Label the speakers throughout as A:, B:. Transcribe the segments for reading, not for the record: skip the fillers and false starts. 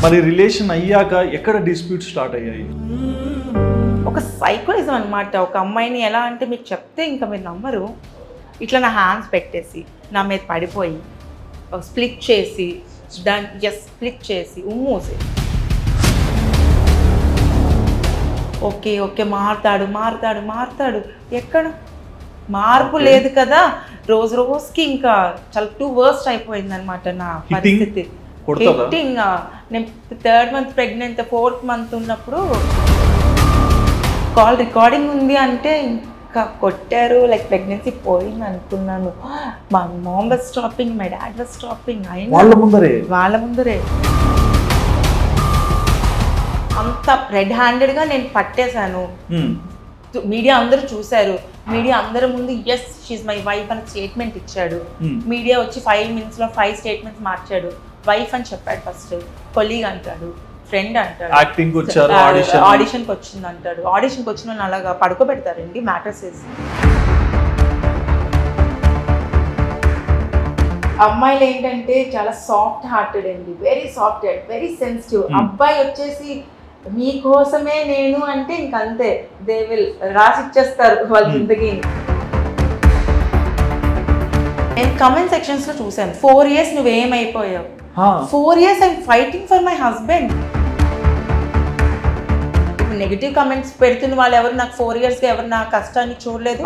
A: మరి రిలేషన్ అయ్యాక ఎక్కడ డిస్ప్యూట్ స్టార్ట్ అయ్యాయి?
B: ఒక సైకోయిజం అనమాట. ఒక అమ్మాయిని ఎలా అంటే మీకు చెప్తే ఇంకా మీరు నమ్మరు. ఇట్లా నా హ్యాండ్స్ పెట్టేసి నా మీద పడిపోయి స్ప్లిట్ చేసి దాన్ని స్ప్లిట్ చేసి ఉమ్మూసి ఓకే ఓకే మారుతాడు మారుతాడు మారుతాడు, ఎక్కడ మార్పు లేదు కదా. రోజు రోజుకి ఇంకా చాలా టూ వర్స్ట్ అయిపోయింది అనమాట నా పరిస్థితి. హిట్టింగ్ నేను 3rd month pregnant, 4th month ఉన్నప్పుడు కాల్ రికార్డింగ్ ఉంది అంటే ఇంకా కొట్టారు. లైక్ ప్రెగ్నెన్సీ పోయింది అనుకున్నాను. మా mom was stopping, my dad was stopping.
A: వాళ్ళ ముందరే
B: అంత రెడ్ హ్యాండెడ్గా నేను పట్టేశాను. మీడియా అందరూ చూశారు. మీడియా అందరి ముందు ఎస్ షీఈ్ మై వైఫ్ అని స్టేట్మెంట్ ఇచ్చాడు. మీడియా వచ్చి 5 minutesలో 5 statements మార్చాడు. వైఫ్ అని చెప్పాడు, ఫస్ట్ కొలీగ్ అంటాడు, ఫ్రెండ్ అంటాడు, ఆడిషన్కి వచ్చింది అంటాడు. ఆడిషన్కి వచ్చిన వాళ్ళు అలాగా పడుకోబెడతారండి మ్యాటర్స్ వేసి. అమ్మాయిలు ఏంటంటే చాలా సాఫ్ట్ హార్టెడ్ అండి, very soft heart, very sensitive. అబ్బాయి వచ్చేసి మీకోసమే నేను అంటే ఇంకంతే, దే విల్ రాసి ఇచ్చేస్తారు వాళ్ళ జిందగీ. నేను కమెంట్ సెక్షన్స్లో చూసాను, 4 years నువ్వేమైపోయావు, 4 years I'm fighting for my husband. ఇప్పుడు నెగిటివ్ కమెంట్స్ పెడుతున్న వాళ్ళు ఎవరు నాకు 4 yearsగా ఎవరు నా కష్టాన్ని చూడలేదు,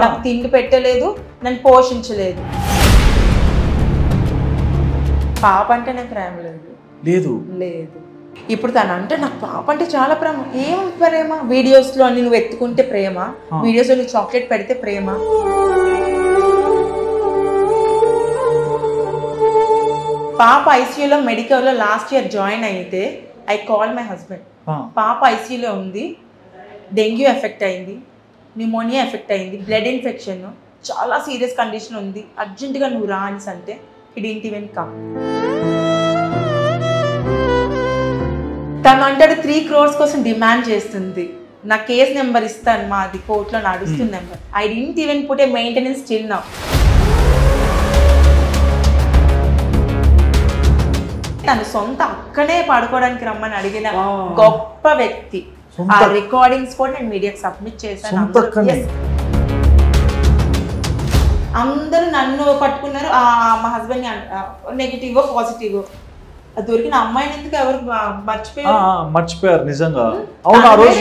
B: నాకు తిండి పెట్టలేదు, నన్ను పోషించలేదు. పాప అంటే నాకు ప్రేమ లేదు. ఇప్పుడు తను అంటే నాకు పాప అంటే చాలా ప్రేమ. ఏం ప్రేమ? వీడియోస్లో అన్ని నువ్వు ఎత్తుకుంటే ప్రేమ, వీడియోస్లో నువ్వు చాక్లెట్ పెడితే ప్రేమ. పాప ఐసీయూలో మెడికల్లో లాస్ట్ ఇయర్ జాయిన్ అయితే ఐ కాల్ మై హస్బెండ్, పాప ఐసీయూలో ఉంది, డెంగ్యూ ఎఫెక్ట్ అయింది, న్యూమోనియా ఎఫెక్ట్ అయింది, బ్లడ్ ఇన్ఫెక్షన్, చాలా సీరియస్ కండిషన్ ఉంది, అర్జెంటుగా నువ్వు రా అనేసి అంటే he didn't even come. తను అంటాడు 3 crores కోసం డిమాండ్ చేస్తుంది. నా కేస్ నెంబర్ ఇస్తాను, మాది కోర్టులో నడుస్తుంది number. I didn't even put a maintenance still now. తను సొంత అక్కనే పడుకోవడానికి రమ్మని అడిగిన గొప్ప వ్యక్తి. ఆ రికార్డింగ్స్ కూడా నేను మీడియాకి సబ్మిట్ చేశాను. అందరూ నన్ను పట్టుకున్నారు. మా హస్బెండ్ నెగిటివ్ పాజిటివ్ దొరికిన అమ్మాయిని ఎందుకు ఎవరు
A: మర్చిపోయారు నిజంగా.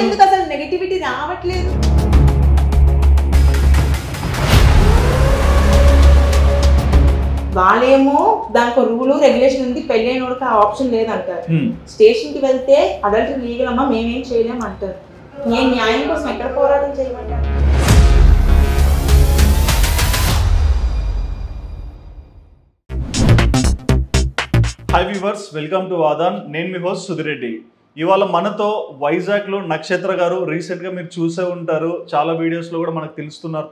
B: ఎందుకు అసలు నెగిటివిటీ రావట్లేదు. వాళ్ళేమో దానికి రూలు రెగ్యులేషన్ ఉంది, పెళ్ళైన వాళ్ళకి ఆ ఆప్షన్ లేదంటారు. స్టేషన్కి వెళ్తే అడల్ట్ లీగల్ అమ్మా మేమేం చేయలేము అంటారు. నేను న్యాయం కోసం ఎక్కడ పోరాటం చేయమంటారు?
A: Hi viewers, welcome to Aadhan. నేను మీ హోస్ట్ సుధిరెడ్డి. ఇవాళ మనతో వైజాగ్లో నక్షత్ర గారు. రీసెంట్గా మీరు చూసే ఉంటారు, చాలా వీడియోస్లో కూడా మనకు తెలుస్తున్నారు.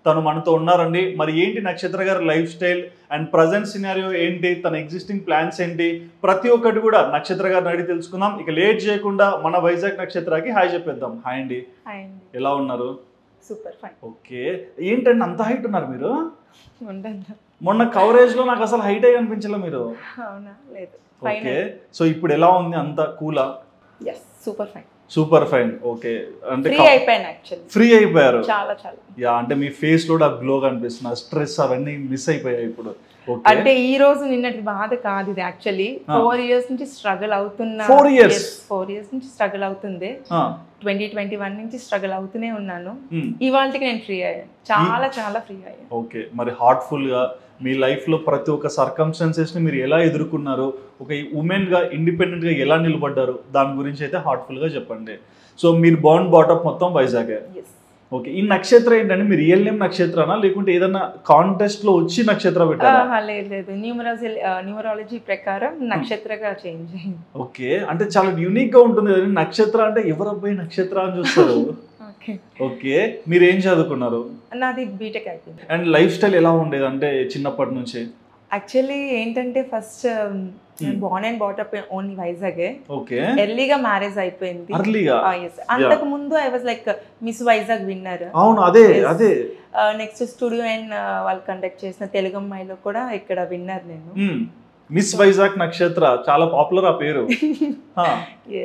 A: తను మనతో ఉన్నారండి. మరి ఏంటి నక్షత్ర గారి life style and present scenario ఏంటి, తన ఎగ్జిస్టింగ్ ప్లాన్స్ ఏంటి, ప్రతి ఒక్కటి కూడా నక్షత్ర గారిని అడిగి తెలుసుకుందాం. ఇక లేట్ చేయకుండా మన వైజాగ్ నక్షత్రకి హాయ్ చెప్పేద్దాం. హాయ్ అండి, ఎలా ఉన్నారు?
B: Super fine.
A: ఓకే, ఏంటండి అంత హైట్ ఉన్నారు మీరు? మొన్న కవరేజ్ లో నాకు అసలు హైట్ అయ్యి అనిపించలే మీరు. ఓకే, సో ఇప్పుడు ఎలా ఉంది? అంత కూలా? Super fine. ఓకే, అంటే ఫ్రీ అయిపోయారు. యా, అంటే మీ ఫేస్ లో ఆ గ్లో కనిపిస్తుంది, స్ట్రెస్ అవన్నీ మిస్ అయిపోయాయి ఇప్పుడు.
B: అంటే ఈ రోజు నిన్నటి బాధ కాదు ఇది. యాక్చువల్లీ 4 years నుంచి స్ట్రగుల్ అవుతున్నా.
A: 4 years
B: నుంచి స్ట్రగుల్ అవుతుంది. 2021 నుంచి స్ట్రగుల్ అవుతూనే ఉన్నాను. ఇవాళకి నేను ఫ్రీ అయ్యాను, చాలా చాలా ఫ్రీ అయ్యాను.
A: ఓకే, మరి హార్ట్ఫుల్ గా మీ లైఫ్ లో ప్రతి ఒక్క సర్కమ్స్టాన్సెస్ ని మీరు ఎలా ఎదుర్కొన్నారు, ఒక ఉమెన్ గా ఇండిపెండెంట్ గా ఎలా నిలబడ్డారు, దాని గురించి అయితే హార్ట్ఫుల్ గా చెప్పండి. సో మీరు బోర్న్ బాటప్ మొత్తం వైజాగ్. ఓకే, ఈ నక్షత్ర ఏంటంటే మీ రియల్ నేమ్ నక్షత్రనా లేకుంటే ఏదైనా కాంటెస్ట్ లో వచ్చి నక్షత్ర పెట్టారా?
B: లేదు, న్యూమరాలజీ ప్రకారం నక్షత్రగా చేంజ్ అయింది.
A: ఓకే, అంటే చాలా యూనిక్ గా ఉంటుంది కదా నక్షత్ర అంటే, ఎవరబ్బాయి నక్షత్ర అని చూస్తారు. ఓకే, మీరు ఏం చదువుకున్నారు?
B: నాది బీటెక్ అయిపోయింది.
A: అండ్ లైఫ్ స్టైల్ ఎలా ఉండేది అంటే చిన్నప్పటి నుంచి?
B: యాక్చువల్లీ ఏంటంటే first born and brought up only వైజాగే.
A: ఓకే,
B: ఎర్లీగా మ్యారేజ్ అయిపోయింది. అంతకు ముందు I was like miss Vizag winner.
A: అవును, అదే
B: నెక్స్ట్ స్టూడియో అండ్ వాళ్ళు కండక్ట్ చేసిన తెలుగు అమ్మాయిలో కూడా ఇక్కడ విన్నర్ నేను.
A: మిస్ వైజాగ్ నక్షత్ర చాలా పాపులర్ ఆ పేరు.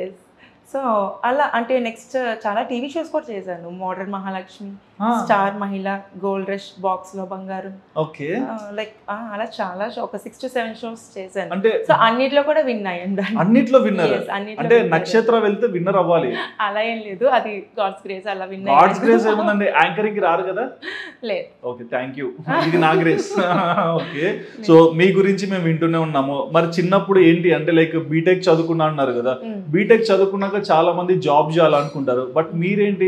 B: ఎస్. సో అలా అంటే నెక్స్ట్ చాలా టీవీ షోస్ కూడా చేశాను. మోడర్న్ మహాలక్ష్మి, స్టార్ మహిళ, గోల్డ్ రష్, బాక్స్ లో బంగారం,
A: ఓకే
B: లైక్ అలా చాలా ఒక 6 to 7 షోస్ చేశాను.
A: అంటే
B: సో అన్నిట్లో కూడా విన్ అయ్యాను.
A: అన్నిట్లో విన్నర్ అంటే నక్షత్ర వెళ్తే విన్నర్ అవ్వాలి
B: అలా ఏం లేదు, అది గాడ్స్ గ్రేస్. అలా విన్
A: గాడ్స్ గ్రేస్ ఏముందండి, యాంకరింగ్ కి రారు కదా.
B: లేదు.
A: ఓకే థ్యాంక్ యూ, ఇది నా గ్రేస్. ఓకే సో మీ గురించి మేము వింటూనే ఉన్నాము. మరి చిన్నప్పుడు ఏంటి అంటే లైక్ బీటెక్ చదువుకున్నా అన్నారు కదా, బీటెక్ చదువుకున్నాక చాలా మంది జాబ్ చేయాలనుకుంటారు, బట్ మీరేంటి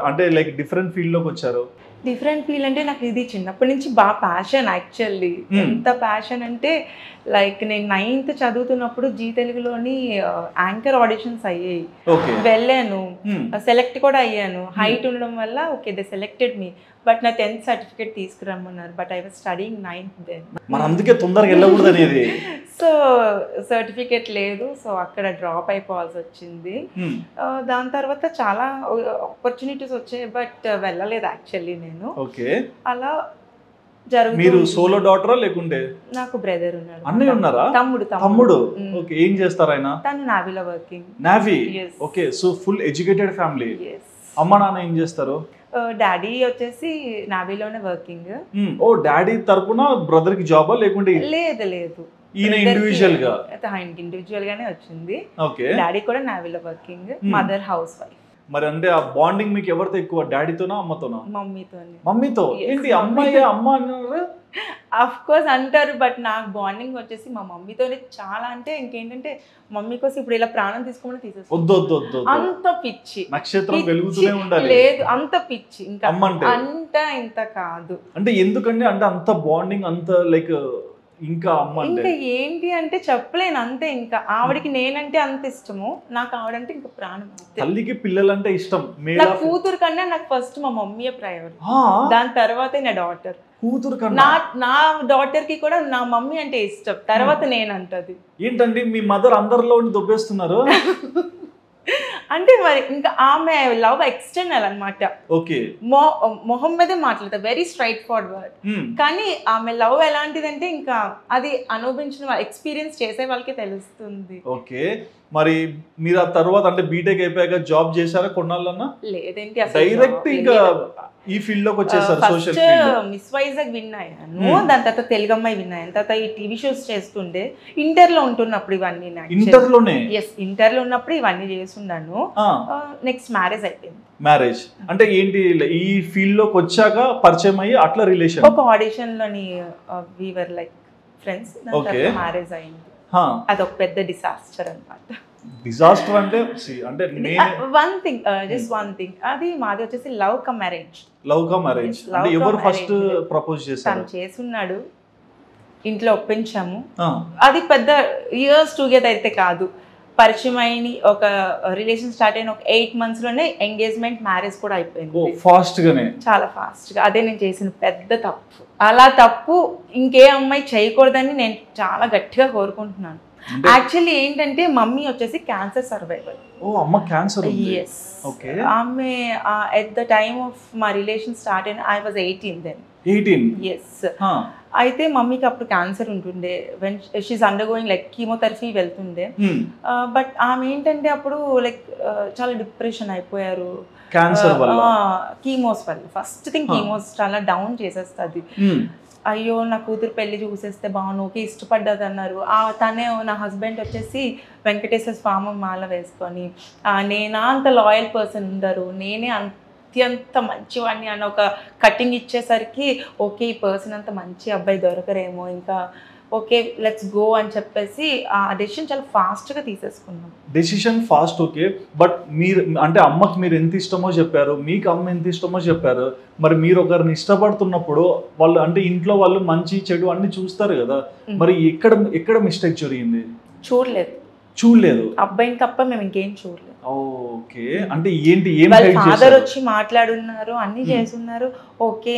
A: అంటే లైక్ డిఫరెంట్ ఫీల్డ్ లోకి వచ్చారు?
B: డిఫరెంట్ ఫీల్ అంటే నాకు ఇది చిన్నప్పటి నుంచి బాగా ప్యాషన్. యాక్చువల్లీ ఎంత ప్యాషన్ అంటే లైక్ నేను 9th చదువుతున్నప్పుడు జీ తెలుగులోని యాంకర్ ఆడిషన్స్ అయ్యాయి, వెళ్ళాను, సెలెక్ట్ కూడా అయ్యాను. హైట్ ఉండడం వల్ల okay they selected me, but నా 10th సర్టిఫికేట్ తీసుకురమ్మన్నారు. But I was studying 9th then.
A: మరి అందుకే తొందరగా వెళ్ళకూడదు అనేది.
B: సో సర్టిఫికేట్ లేదు, సో అక్కడ డ్రాప్ అయిపోవాల్సి వచ్చింది. దాని తర్వాత చాలా ఆపర్చునిటీస్ వచ్చాయి, బట్ వెళ్ళలేదు యాక్చువల్లీ నేను.
A: ఓకే
B: అలా జరుగుతుంది.
A: మీరు సోలో డాటరా లేకుంటే?
B: నాకు బ్రదర్ ఉన్నాడు.
A: అన్నయ్య ఉన్నారా? తమ్ముడు. ఓకే ఏం చేస్తారు ఆయన?
B: తను నావీలో working.
A: Navy. Okay so full educated family. అమ్మ నాన్న ఏం చేస్తారు?
B: డాడీ వచ్చేసి నావీలోనే వర్కింగ్.
A: ఓ డాడీ తరపున బ్రదర్ కి జాబా లేకుంటే?
B: లేదు లేదు,
A: ఈయన ఇండివిజువల్ గా?
B: ఇండివిజువల్ గానే వచ్చింది.
A: ఓకే డాడీ
B: కూడా నావీలో వర్కింగ్, మదర్ హౌస్ వైఫ్.
A: మరి అంటే ఆ బాండింగ్ మీకు ఎవరితో ఎక్కువ, డాడీతోనా అమ్మతోనా?
B: మమ్మీతోనే.
A: మమ్మీతో? ఏంటి అమ్మాయి అమ్మ అన్నారు?
B: అఫ్ కోర్స్ అంటారు, బట్ నాకు బాండింగ్ వచ్చేసి మా మమ్మీతోనే చాలా. అంటే ఇంకేంటంటే మమ్మీ కోసం ఇప్పుడు ఇలా ప్రాణం తీసుకోమని తీసేస్తాను, అంత పిచ్చి.
A: నక్షత్రం వెలుగుతూనే ఉండాలి.
B: లేదు అంత పిచ్చి, ఇంకా అంత ఇంత కాదు.
A: అంటే ఎందుకంటే అంటే అంత బాండింగ్ అంత లైక్ ఇంకా అమ్మ
B: ఇంకా ఏంటి అంటే చెప్పలేను అంతే. ఇంకా ఆవిడకి నేనంటే అంత ఇష్టము, నాకు ఆవిడంటే ఇంకా ప్రాణం.
A: తల్లికి పిల్లలంటే ఇష్టం.
B: నా కూతురు కన్నా నాకు ఫస్ట్ మా మమ్మీయే ప్రయారిటీ, దాని తర్వాతే నా డాటర్.
A: కూతురు కన్నా?
B: నా డాటర్ కి కూడా నా మమ్మీ అంటే ఇష్టం, తర్వాత నేనంటది.
A: ఏంటండి మీ మదర్ అందరిలో దొబ్బేస్తున్నారు?
B: అంటే మరి ఇంకా ఆమె లవ్ ఎక్స్టర్నల్ అనమాట.
A: ఓకే
B: మొహం మీదే మాట్లాడతా, వెరీ స్ట్రైట్ ఫార్వర్డ్. కానీ ఆమె లవ్ ఎలాంటిదంటే ఇంకా అది అనుభవించిన ఎక్స్పీరియన్స్ చేసే వాళ్ళకి తెలుస్తుంది.
A: ఓకే మరి మీరు ఆ తర్వాత అంటే బీటెక్ అయిపోయాక జాబ్ చేశారా కొన్నాళ్ళన్నా?
B: లేదేంటి,
A: డైరెక్ట్ ఇంకా ఈ ఫీల్డ్ లోకి వచ్చేసారు. Social field
B: miss Vizag win అయ్యాను, దాని తర్వాత తెలుగు అమ్మాయి విన్ అయ్యాను, తర్వాత ఈ టీవీ షోస్ చేస్తుండే. ఇంటర్ లో ఉంటున్నప్పుడు ఇవన్నీ, ఇంటర్ లో ఉన్నప్పుడు ఇవన్నీ చేస్తున్నాను. నెక్స్ట్ మ్యారేజ్ అయిపోయింది.
A: మ్యారేజ్ అంటే ఏంటి, ఈ ఫీల్డ్ లోకి వచ్చాక పరిచయం అయ్యి అట్లా రిలేషన్?
B: ఒక ఆడిషన్ లోని వి వర్ లైక్ ఫ్రెండ్స్, మ్యారేజ్ అయింది. అదొక పెద్ద డిసాస్టర్ అన్నమాట.
A: డిజాస్టర్ అంటే అంటే
B: one thing, just one thing, అది మాది వచ్చేసి love come marriage.
A: Love come marriage అంటే ఎవరు ఫస్ట్ ప్రపోజ్ చేశారు?
B: తను చేసున్నాడు, ఇంట్లో ఒప్పించాము. అది పెద్ద ఇయర్స్ టుగెదర్ అయితే కాదు, పరిచయం అయిన ఒక రిలేషన్ స్టార్ట్ అయిన ఒక 8 months లోనే ఎంగేజ్మెంట్, మ్యారేజ్ కూడా అయిపోయింది.
A: ఫాస్ట్ గానే,
B: చాలా ఫాస్ట్ గా. అదే నేను చేసిన పెద్ద తప్పు. అలా తప్పు ఇంకే అమ్మాయి చేయకూడదని నేను చాలా గట్టిగా కోరుకుంటున్నాను. యాక్చువల్లీ ఏంటంటే మమ్మీ వచ్చేసి క్యాన్సర్ సర్వైవర్.
A: ఓ అమ్మ క్యాన్సర్?
B: ఎస్. ఓకే. ఆమె ఎట్ ద టైమ్ ఆఫ్ మా రిలేషన్ స్టార్ట్ అయిన ఐ వాజ్ 18 దెన్.
A: 18?
B: ఎస్. అయితే మమ్మీకి అప్పుడు క్యాన్సర్ ఉంటుండే, when she's undergoing like chemotherapy వెళ్తుండే. బట్ ఆమె ఏంటంటే అప్పుడు లైక్ చాలా డిప్రెషన్ అయిపోయారు
A: క్యాన్సర్ వల్ల,
B: కీమోస్ వల్ల. ఫస్ట్ థింగ్ కీమోస్ చాలా డౌన్ చేసేస్తుంది. అయ్యో నా కూతురు పెళ్లి చూసేస్తే బాగుండు, ఓకే ఇష్టపడ్డది అన్నారు. తనే నా హస్బెండ్ వచ్చేసి వెంకటేశ్వర స్వామి మాల వేసుకొని, నేనా అంత లాయల్ పర్సన్ ఉండరు, నేనే అత్యంత మంచివాడిని అన్న ఒక కటింగ్ ఇచ్చేసరికి ఓకే ఈ పర్సన్ అంత మంచి అబ్బాయి దొరకరేమో, ఇంకా ఓకే లెట్స్ గో అని చెప్పేసి ఆ డెసిషన్ చాలా ఫాస్ట్గా తీసేసుకున్నాం.
A: Decision fast, okay. బట్ మీరు అంటే అమ్మకి మీరు ఎంత ఇష్టమో చెప్పారు, మీకు అమ్మ ఎంత ఇష్టమో చెప్పారు. మరి మీరు ఒకరిని ఇష్టపడుతున్నప్పుడు వాళ్ళు అంటే ఇంట్లో వాళ్ళు మంచి చెడు అన్ని చూస్తారు కదా, మరి ఎక్కడ మిస్టేక్ జరిగింది? చూడలేదు
B: అబ్బాయిని తప్ప మేము ఇంకేం చూడలేదు.
A: ఓకే అంటే ఏంటి, ఏం
B: ఫాదర్ వచ్చి మాట్లాడున్నారు, అన్ని చేస్తున్నారు, ఓకే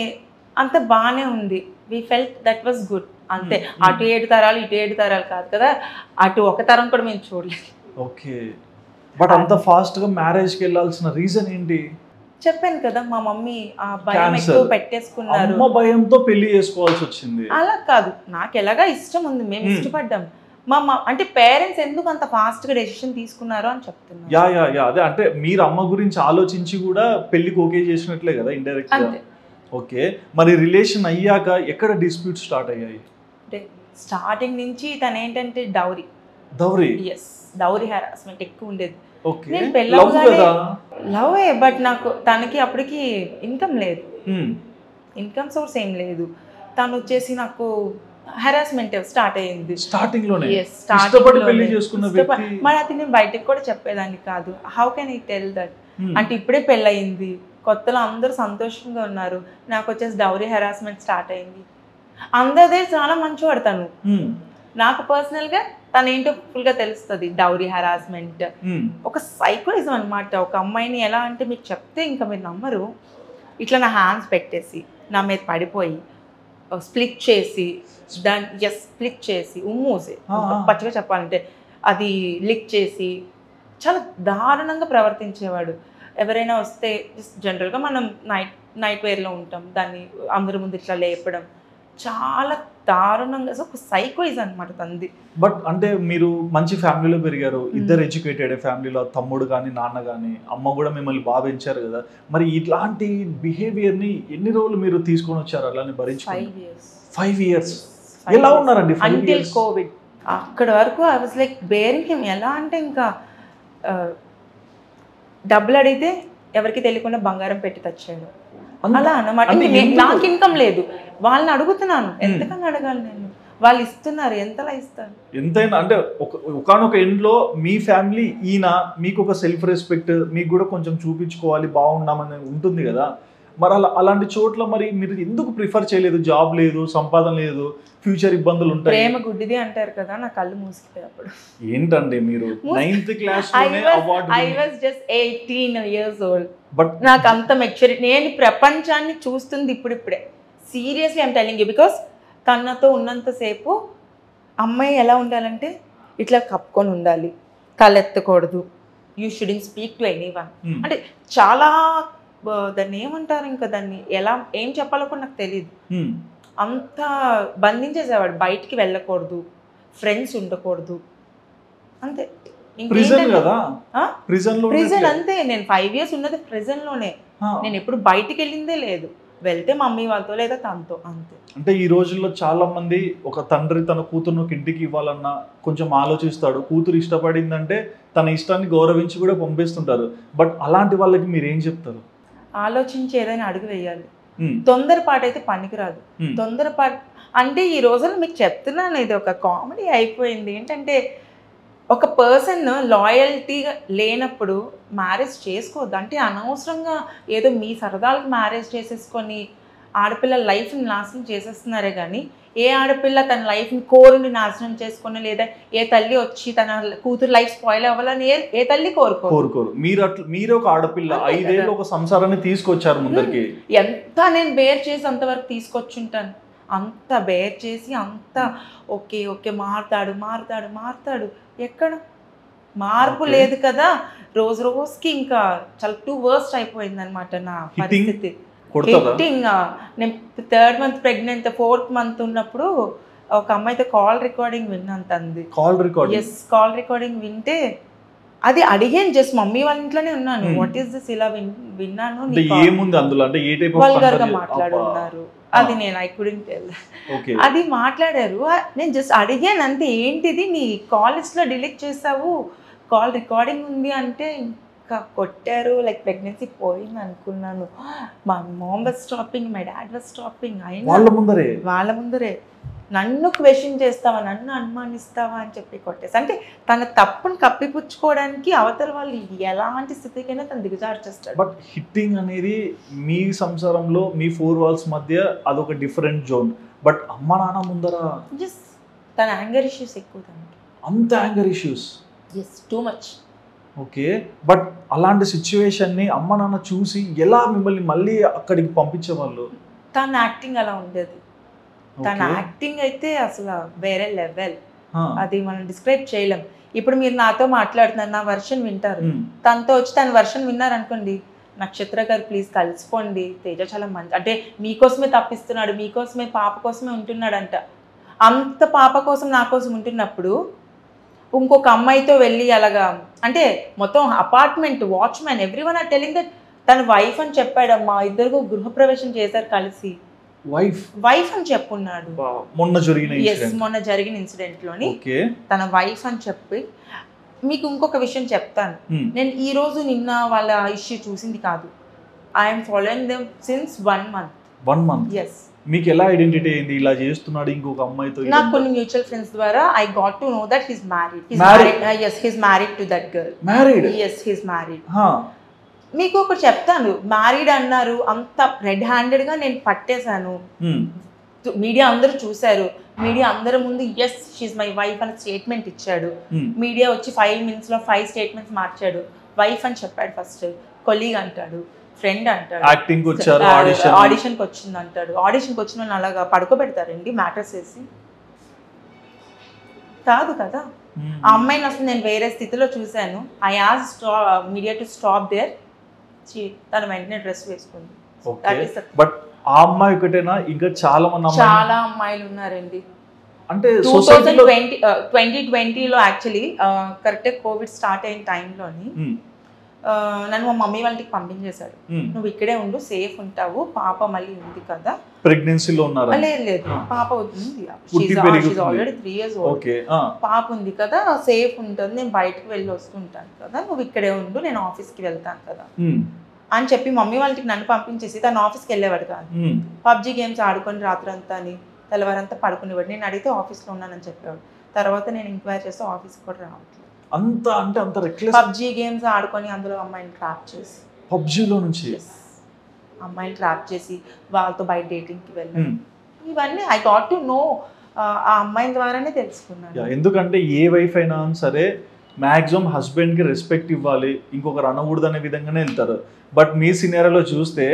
B: అంత బాగానే ఉంది. We felt that was good. అంతే. అటు 7 తరాలు ఇటు 7 తరాలు కాదు కదా, అటు ఒక తరం కూడా మేము చూడలేదు.
A: ఓకే. బట్ అంత ఫాస్ట్ గా మ్యారేజ్ కి వెళ్ళాల్సిన రీజన్ ఏంటి?
B: చెప్పాను కదా మా మమ్మీ ఆ భయం ఎక్కువ పెట్టేసుకున్నారు.
A: అమ్మ భయంతో పెళ్లి చేసుకోవాల్సి వచ్చింది.
B: అలా కాదు, నాకు ఎలాగా ఇష్టం ఉంది, మేము ఇష్టపడ్డాం. అంటే పేరెంట్స్ ఎందుకు అంత ఫాస్ట్గా డెసిషన్ తీసుకున్నారో అని చెప్తున్నారు.
A: యా అదే అంటే మీరు అమ్మ గురించి ఆలోచించి కూడా పెళ్లికి ఓకే చేసినట్లే కదా ఇండైరెక్ట్ గా. ఓకే, మరి రిలేషన్ అయ్యాక ఎక్కడ డిస్ప్యూట్ స్టార్ట్ అయ్యాయి?
B: అంటే స్టార్టింగ్ నుంచి తను ఏంటంటే డౌరీ హెరాస్మెంట్ ఎక్కువ ఉండేది. నేను పెళ్ళవగానే లవే, బట్ నాకు తనకి అప్పటికి ఇన్కమ్ లేదు, ఇన్కమ్ సోర్స్ ఏం లేదు. తను వచ్చేసి నాకు హెరాస్మెంట్ స్టార్ట్ అయ్యింది స్టార్టింగ్ లోనే. మరి అది నేను బయటకు కూడా చెప్పేదాన్ని కాదు. How can I tell that? అంటే ఇప్పుడే పెళ్ళయింది, కొత్తలో అందరూ సంతోషంగా ఉన్నారు, నాకు వచ్చేసి డౌరీ హెరాస్మెంట్ స్టార్ట్ అయింది. అందరిదే చాలా మంచివాడు తను, నాకు పర్సనల్గా తను ఏంటో ఫుల్గా తెలుస్తుంది. డౌరీ హెరాస్మెంట్ ఒక సైకోయిజం అనమాట. ఒక అమ్మాయిని ఎలా అంటే మీకు చెప్తే ఇంకా మీరు నమ్మరు, ఇట్లా నా హ్యాండ్స్ పెట్టేసి నా మీద పడిపోయి స్ప్లిట్ చేసి స్ప్లిట్ చేసి ఉమ్మూసి పచ్చిగా చెప్పాలంటే అది లిక్ చేసి చాలా దారుణంగా ప్రవర్తించేవాడు. ఎవరైనా వస్తే జనరల్గా మనం నైట్ వేర్లో ఉంటాం, దాన్ని అందరి ముందు ఇట్లా లేపడం చాలా దారుణంగా. ఒక సైకోయిజం అనమాట తంది.
A: బట్ అంటే మీరు మంచి ఫ్యామిలీలో పెరిగారు, ఇద్దరు ఎడ్యుకేటెడ్ ఫ్యామిలీలో, తమ్ముడు కానీ నాన్న కానీ అమ్మ కూడా మిమ్మల్ని బాగా పెంచారు కదా. మరి ఇట్లాంటి బిహేవియర్ని ఎన్ని రోజులు మీరు తీసుకొని వచ్చారు అలానే భరించుకుని? 5 years. ఎలా ఉన్నారండి
B: అంటిల్ కోవిడ్? అక్కడ వరకు I was like bearing him. ఎలా అంటే ఇంకా డబ్బులు అడిగితే ఎవరికి తెలియకుండా బంగారం పెట్టి తెచ్చాడు అలా అన్నమాట. నాకు ఇన్కమ్ లేదు, వాళ్ళని అడుగుతున్నాను, ఎంతకని అడగాలి నేను? వాళ్ళు ఇస్తున్నారు, ఎంతలా ఇస్తారు?
A: ఎంతైనా అంటే ఒకనొక ఎండ్లో మీ ఫ్యామిలీ ఈయన, మీకు ఒక సెల్ఫ్ రెస్పెక్ట్, మీకు కూడా కొంచెం చూపించుకోవాలి, బాగున్నామని ఉంటుంది కదా. మరి అలాంటి చోట్ల మరి మీరు ఎందుకు ప్రిఫర్ చేయలేదు? జాబ్ లేదు, సంపాదన లేదు, ఫ్యూచర్ ఇబ్బందులు ఉంటాయి.
B: ప్రేమ గుడ్డిది అంటారు కదా, నా కళ్ళు మూసుకుపోయినప్పుడు.
A: ఏంటండి మీరు 9th class లోనే award?
B: I was just 18 years old. But నాకు అంత మెచ్యూరిటీ, నేను ప్రపంచాన్ని చూస్తుంది ఇప్పుడిప్పుడే. Seriously I'm telling you, because తనతో ఉన్నంతసేపు అమ్మాయి ఎలా ఉండాలంటే ఇట్లా కప్పుకొని ఉండాలి, తలెత్తకూడదు, you shouldn't speak to anyone. అంటే చాలా దాన్ని ఏమంటారు, ఇంకా దాన్ని ఎలా ఏం చెప్పాలో కూడా నాకు తెలియదు. అంత బంధించేసేవాడు, బయటికి వెళ్ళకూడదు, ఫ్రెండ్స్ ఉండకూడదు, అంతే. ప్రిజన్ అంతే. నేను 5 years ఉన్నది ప్రిజన్ లోనే. నేను ఎప్పుడు బయటికి వెళ్ళిందే లేదు, వెళ్తే మమ్మీ వాళ్ళతో లేదా తనతో, అంతే.
A: అంటే ఈ రోజుల్లో చాలా మంది ఒక తండ్రి తన కూతురును ఇంటికి ఇవ్వాలన్నా కొంచెం ఆలోచిస్తాడు. కూతురు ఇష్టపడిందంటే తన ఇష్టాన్ని గౌరవించి కూడా పంపిస్తుంటారు. బట్ అలాంటి వాళ్ళకి మీరు ఏం చెప్తారు?
B: ఆలోచించి ఏదైనా అడుగు వేయాలి. తొందరపాటు అయితే పనికిరాదు. తొందరపాటు అంటే ఈ రోజుల్లో మీకు చెప్తున్నాను, ఇది ఒక కామెడీ అయిపోయింది. ఏంటంటే ఒక పర్సన్ లాయల్టీగా లేనప్పుడు మ్యారేజ్ చేసుకోవద్దు. అంటే అనవసరంగా ఏదో మీ సరదాలకు మ్యారేజ్ చేసేసుకొని ఆడపిల్ల లైఫ్ని నాశనం చేసేస్తున్నారే కానీ, ఏ ఆడపిల్ల తన లైఫ్ని కోరిని నాశనం చేసుకొని, లేదా ఏ తల్లి వచ్చి తన కూతురు లైఫ్ స్పాయిల్ అవ్వాలని ఏ తల్లి కోరుకోరు.
A: మీరు ఒక ఆడపిల్ల 5 ఏళ్ళు ఒక సంసారాన్ని తీసుకొచ్చారు ముందరికి.
B: ఎంత నేను బేర్ చేసి అంతవరకు తీసుకొచ్చుంటాను, అంత బేర్ చేసి అంత ఓకే ఓకే మారుతాడు ఎక్కడ మార్పు లేదు కదా. రోజుకి ఇంకా చాలా 2 worst అయిపోయింది అనమాట నా పరిస్థితి. నేను 3rd month pregnant, 4th month ఉన్నప్పుడు ఒక అమ్మాయితో కాల్ రికార్డింగ్ విన్నాను తంది. కాల్ రికార్డింగ్ వింటే అది అడిగాను, జస్ట్ మమ్మీ వాళ్ళ ఇంట్లోనే ఉన్నాను, వాట్ ఈస్ దిస్, ఇలా విన్నాను, వల్గర్ గా మాట్లాడున్నారు. అది నేను ఐ కుడెంట్ టెల్. అది మాట్లాడారు, నేను జస్ట్ అడిగాను అంతే, ఏంటిది నీ కాల్ లిస్ట్ లో డిలీట్ చేసావు, కాల్ రికార్డింగ్ ఉంది అంటే ఇంకా కొట్టారు. లైక్ ప్రెగ్నెన్సీ పోయింది అనుకున్నాను. మా mom was stopping, my dad was stopping. అయినా వాళ్ళ ముందరే నన్ను క్వశ్చన్ చేస్తావా, నన్ను అనుమానిస్తావా అని చెప్పి కొట్టేసి, అంటే తన తప్పును కప్పిపుచ్చుకోవడానికి అవతల వాళ్ళు ఎలాంటి స్థితికైనా తను దిగజార్చేస్తాడు.
A: బట్ హిట్టింగ్ అనేది మీ సంసారంలో మీ 4 walls మధ్య అదొక డిఫరెంట్ జోన్. బట్ అమ్మ నాన్న ముందర
B: తన యాంగర్ ఇష్యూస్ ఎక్కువ.
A: అంత anger issues?
B: Too much.
A: Okay, but అలాంటి సిచ్యువేషన్ని అమ్మ నాన్న చూసి ఎలా మిమ్మల్ని మళ్ళీ అక్కడికి పంపించేవాళ్ళు?
B: తన యాక్టింగ్ అలా ఉండేది. తన యాక్టింగ్ అయితే అసలు వేరే లెవెల్, అది మనం డిస్క్రైబ్ చేయలేం. ఇప్పుడు మీరు నాతో మాట్లాడుతున్నారు, నా వర్షన్ వింటారు, తనతో వచ్చి తన వర్షన్ విన్నారనుకోండి, నక్షత్ర గారు ప్లీజ్ కలిసిపోండి, తేజ చాలా మంచి, అంటే మీకోసమే తప్పిస్తున్నాడు, మీకోసమే పాప కోసమే ఉంటున్నాడంట అంత పాప కోసం నా కోసం ఉంటున్నప్పుడు ఇంకొక అమ్మాయితో వెళ్ళి అలాగా అంటే మొత్తం apartment watchman everyone are telling that తన వైఫ్ అని చెప్పాడమ్మా. ఇద్దరు గృహప్రవేశం చేశారు కలిసి. వైఫ్ అని చెప్పున్నాడు. మొన్న జరిగిన ఇన్సిడెంట్ లోని తన వైఫ్ అని చెప్పి. మీకు ఇంకొక విషయం చెప్తాను. నేను ఈ రోజు నిన్న వాళ్ళ ఇష్యూ చూసింది కాదు. I'm following them since 1 month. Yes.
A: మీకు ఎలా ఐడెంటిటీ అయింది ఇలా చేస్తున్నాడు ఇంకొక అమ్మాయితో?
B: నాకు కొన్ని మ్యూచువల్ ఫ్రెండ్స్ ద్వారా I got to know that he's married. Yes, he's married to that girl. Yes, he's married. మీకు ఒకటి చెప్తాను. మ్యారీడ్ అన్నారు, అంత రెడ్ హ్యాండెడ్ గా నేను పట్టేశాను. మీడియా అందరూ చూశారు. మీడియా అందరి ముందు ఎస్ షీఈ్ మై వైఫ్ అని స్టేట్మెంట్ ఇచ్చాడు. మీడియా వచ్చి 5 minutes లో 5 statements మార్చాడు. వైఫ్ అని చెప్పాడు. ఫస్ట్ కొలీగ్ అంటాడు, ఫ్రెండ్ అంటాడు, ఆడిషన్కి వచ్చింది అంటాడు. ఆడిషన్కి వచ్చిన వాళ్ళని అలాగా పడుకోబెడతారండి మ్యాటర్స్ వేసి? కాదు కదా. ఆ అమ్మాయిని అసలు నేను వేరే స్థితిలో చూశాను. I asked media to stop there. తను వెంటనే డ్రెస్ వేసుకుంది.
A: బట్ ఆ అమ్మాయి ఒకటేనా? ఇంకా చాలా
B: అమ్మాయిలు ఉన్నారండి. అంటే 2020లో యాక్చువల్లీ కరెక్ట్గా కోవిడ్ స్టార్ట్ అయిన టైంలోని నన్ను మా మమ్మీ వాళ్ళకి పంపించేశాడు. నువ్వు ఇక్కడే ఉండు, సేఫ్ ఉంటావు, పాప మళ్ళీ ఉంది కదా.
A: ప్రెగ్నెన్సీలో ఉన్నారు?
B: లేదు, పాప ఉంది, ఆల్రెడీ 3 years old. పాప ఉంది కదా, సేఫ్ ఉంటుంది, నేను బయటకు వెళ్ళి వస్తుంటాను కదా, నువ్వు ఇక్కడే ఉండు, నేను ఆఫీస్కి వెళ్తాను కదా అని చెప్పి మమ్మీ వాళ్ళకి నన్ను పంపించేసి తను ఆఫీస్కి వెళ్ళేవాడు కాదు. పబ్జీ గేమ్స్ ఆడుకొని రాత్రంతా అని తెల్లవారంతా పడుకునేవాడు. నేను అడిగితే ఆఫీస్లో ఉన్నానని చెప్పేవాడు. తర్వాత నేను ఎంక్వైరీ చేస్తే ఆఫీస్కి కూడా రావట్లేదు.
A: అంత
B: పబ్జీ గేమ్స్ ఆడుకొని అందులో అమ్మాయిని ట్రాప్ చేసి,
A: పబ్జీలో నుంచి
B: అమ్మాయిని ట్రాప్ చేసి వాళ్ళతో బయట డేటింగ్కి వెళ్ళాను. ఇవన్నీ ఐ గాట్ టు నో. ఆ అమ్మాయి ద్వారానే తెలుసుకున్నాను.
A: ఎందుకంటే ఏ వైఫ్ అయినా సరే మ్యాక్సిమం హస్బెండ్కి రెస్పెక్ట్ ఇవ్వాలి, ఇంకొకరు అనకూడదు అనే విధంగానే వెళ్తారు. బట్ మీ సినారియోలో చూస్తే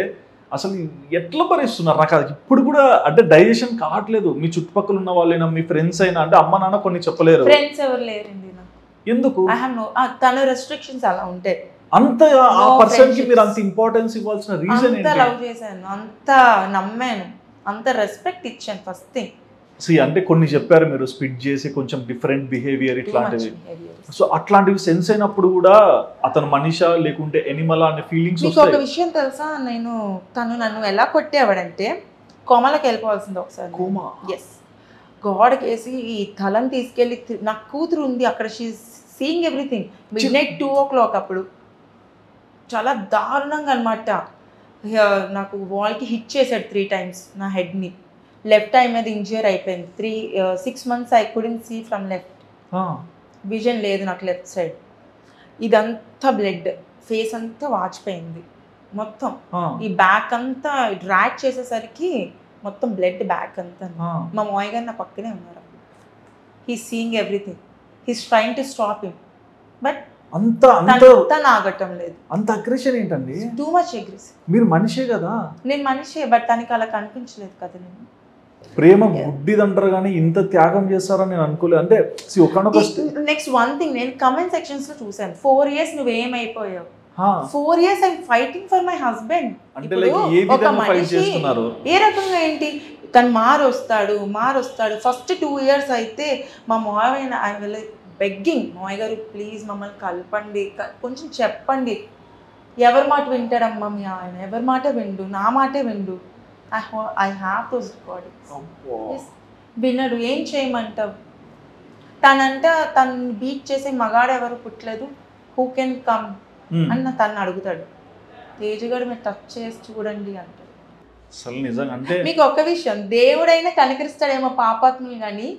A: అసలు ఎట్లా భరిస్తున్నారు? నాకు అది ఇప్పుడు కూడా అంటే డైజెషన్ కావట్లేదు. మీ చుట్టుపక్కల ఉన్న వాళ్ళైనా, మీ ఫ్రెండ్స్ అయినా, అంటే అమ్మ నాన్న కొన్ని చెప్పలేరు.
B: ఫ్రెండ్స్ ఎవరు లేరండి నాకు.
A: ఎందుకు?
B: తన రెస్ట్రిక్షన్స్ అలా ఉంటాయి.
A: అంత ఆ పర్సన్ కి మీరు అంత ఇంపార్టెన్స్ ఇవ్వాల్సిన రీజన్ ఏంటి?
B: అంత లవ్ చేశాను, అంత నమ్మాను, అంత రెస్పెక్ట్ ఇచ్చాను. ఫస్ట్ థింగ్
A: అంటే కొన్ని చెప్పారు మీరు, స్పిట్ చేసి కొంచెం డిఫరెంట్ బిహేవియర్ ఇట్లాంటివి. సో అట్లాంటివి సెన్స్ అయినప్పుడు కూడా అతను మనిషా లేకుంటే ఎనిమల్ అనే ఫీలింగ్స్ వస్తాయి.
B: ఒక విషయం తెలుసా, తను నన్ను ఎలా కొట్టేవాడంటే కోమాలోకి వెళ్ళిపోవాల్సింది ఒకసారి.
A: కోమా?
B: ఎస్. గోడకి వేసి ఈ తలని తీసుకెళ్ళి, నాకు కూతురు ఉంది అక్కడ, she seeing everything. midnight 2 o'clock అప్పుడు చాలా దారుణంగా అనమాట. నాకు వాల్కి హిట్ చేశాడు 3 times నా హెడ్ని. లెఫ్ట్ ఐ మీద ఇంజ్యూర్ అయిపోయింది. 6 months I couldn't see from left. Vision లేదు నాకు లెఫ్ట్ సైడ్. ఇదంతా బ్లడ్, ఫేస్ అంతా వాచిపోయింది మొత్తం. ఈ బ్యాక్ అంతా డ్రాగ్ చేసేసరికి మొత్తం బ్లడ్ బ్యాక్ అంతా. మా మావయ్య గారు నా పక్కనే ఉన్నారు. He seeing everything, he's trying to stop him, but తను ఆగటం లేదు.
A: అంత అగ్రెషన్ ఏంటండి?
B: Too much aggressive.
A: మీరు మనిషే కదా.
B: నేను మనిషే, బట్ తనకి అలా కనిపించలేదు కదా. నేను
A: ప్రేమ గుడ్డిదంటారు కానీ ఇంత త్యాగం చేస్తారని నేను అనుకోలేదు. అంటే
B: నెక్స్ట్ వన్ థింగ్, నేను కమెంట్ సెక్షన్స్ లో చూసాను, 4 years నువ్వేమైపోయావు. 4 years I fighting for my husband. ఒక మనిషి ఏ రకంగా ఏంటి, తను మారొస్తాడు. ఫస్ట్ 2 years అయితే మా మావయ్య ఐ విల్ బెగ్గింగ్, మావయ్య గారు ప్లీజ్ మమ్మల్ని కలపండి, కొంచెం చెప్పండి. ఎవరి మాట వింటాడమ్మా మీ ఆయన? ఎవరి మాట విండు, నా మాటే విండు. I have those recordings. Yes. వినడు. ఏం చేయమంటావు? తను బీట్ చేసే మగాడు ఎవరు పుట్టలేదు, హూ కెన్ కమ్ అని తను అడుగుతాడు. తేజగాడు మీరు టచ్ చేసి చూడండి అంటాడు.
A: అసలు నిజంగా అంటే
B: మీకు ఒక విషయం, దేవుడైనా కనికరిస్తాడేమో పాపాత్ములు, కానీ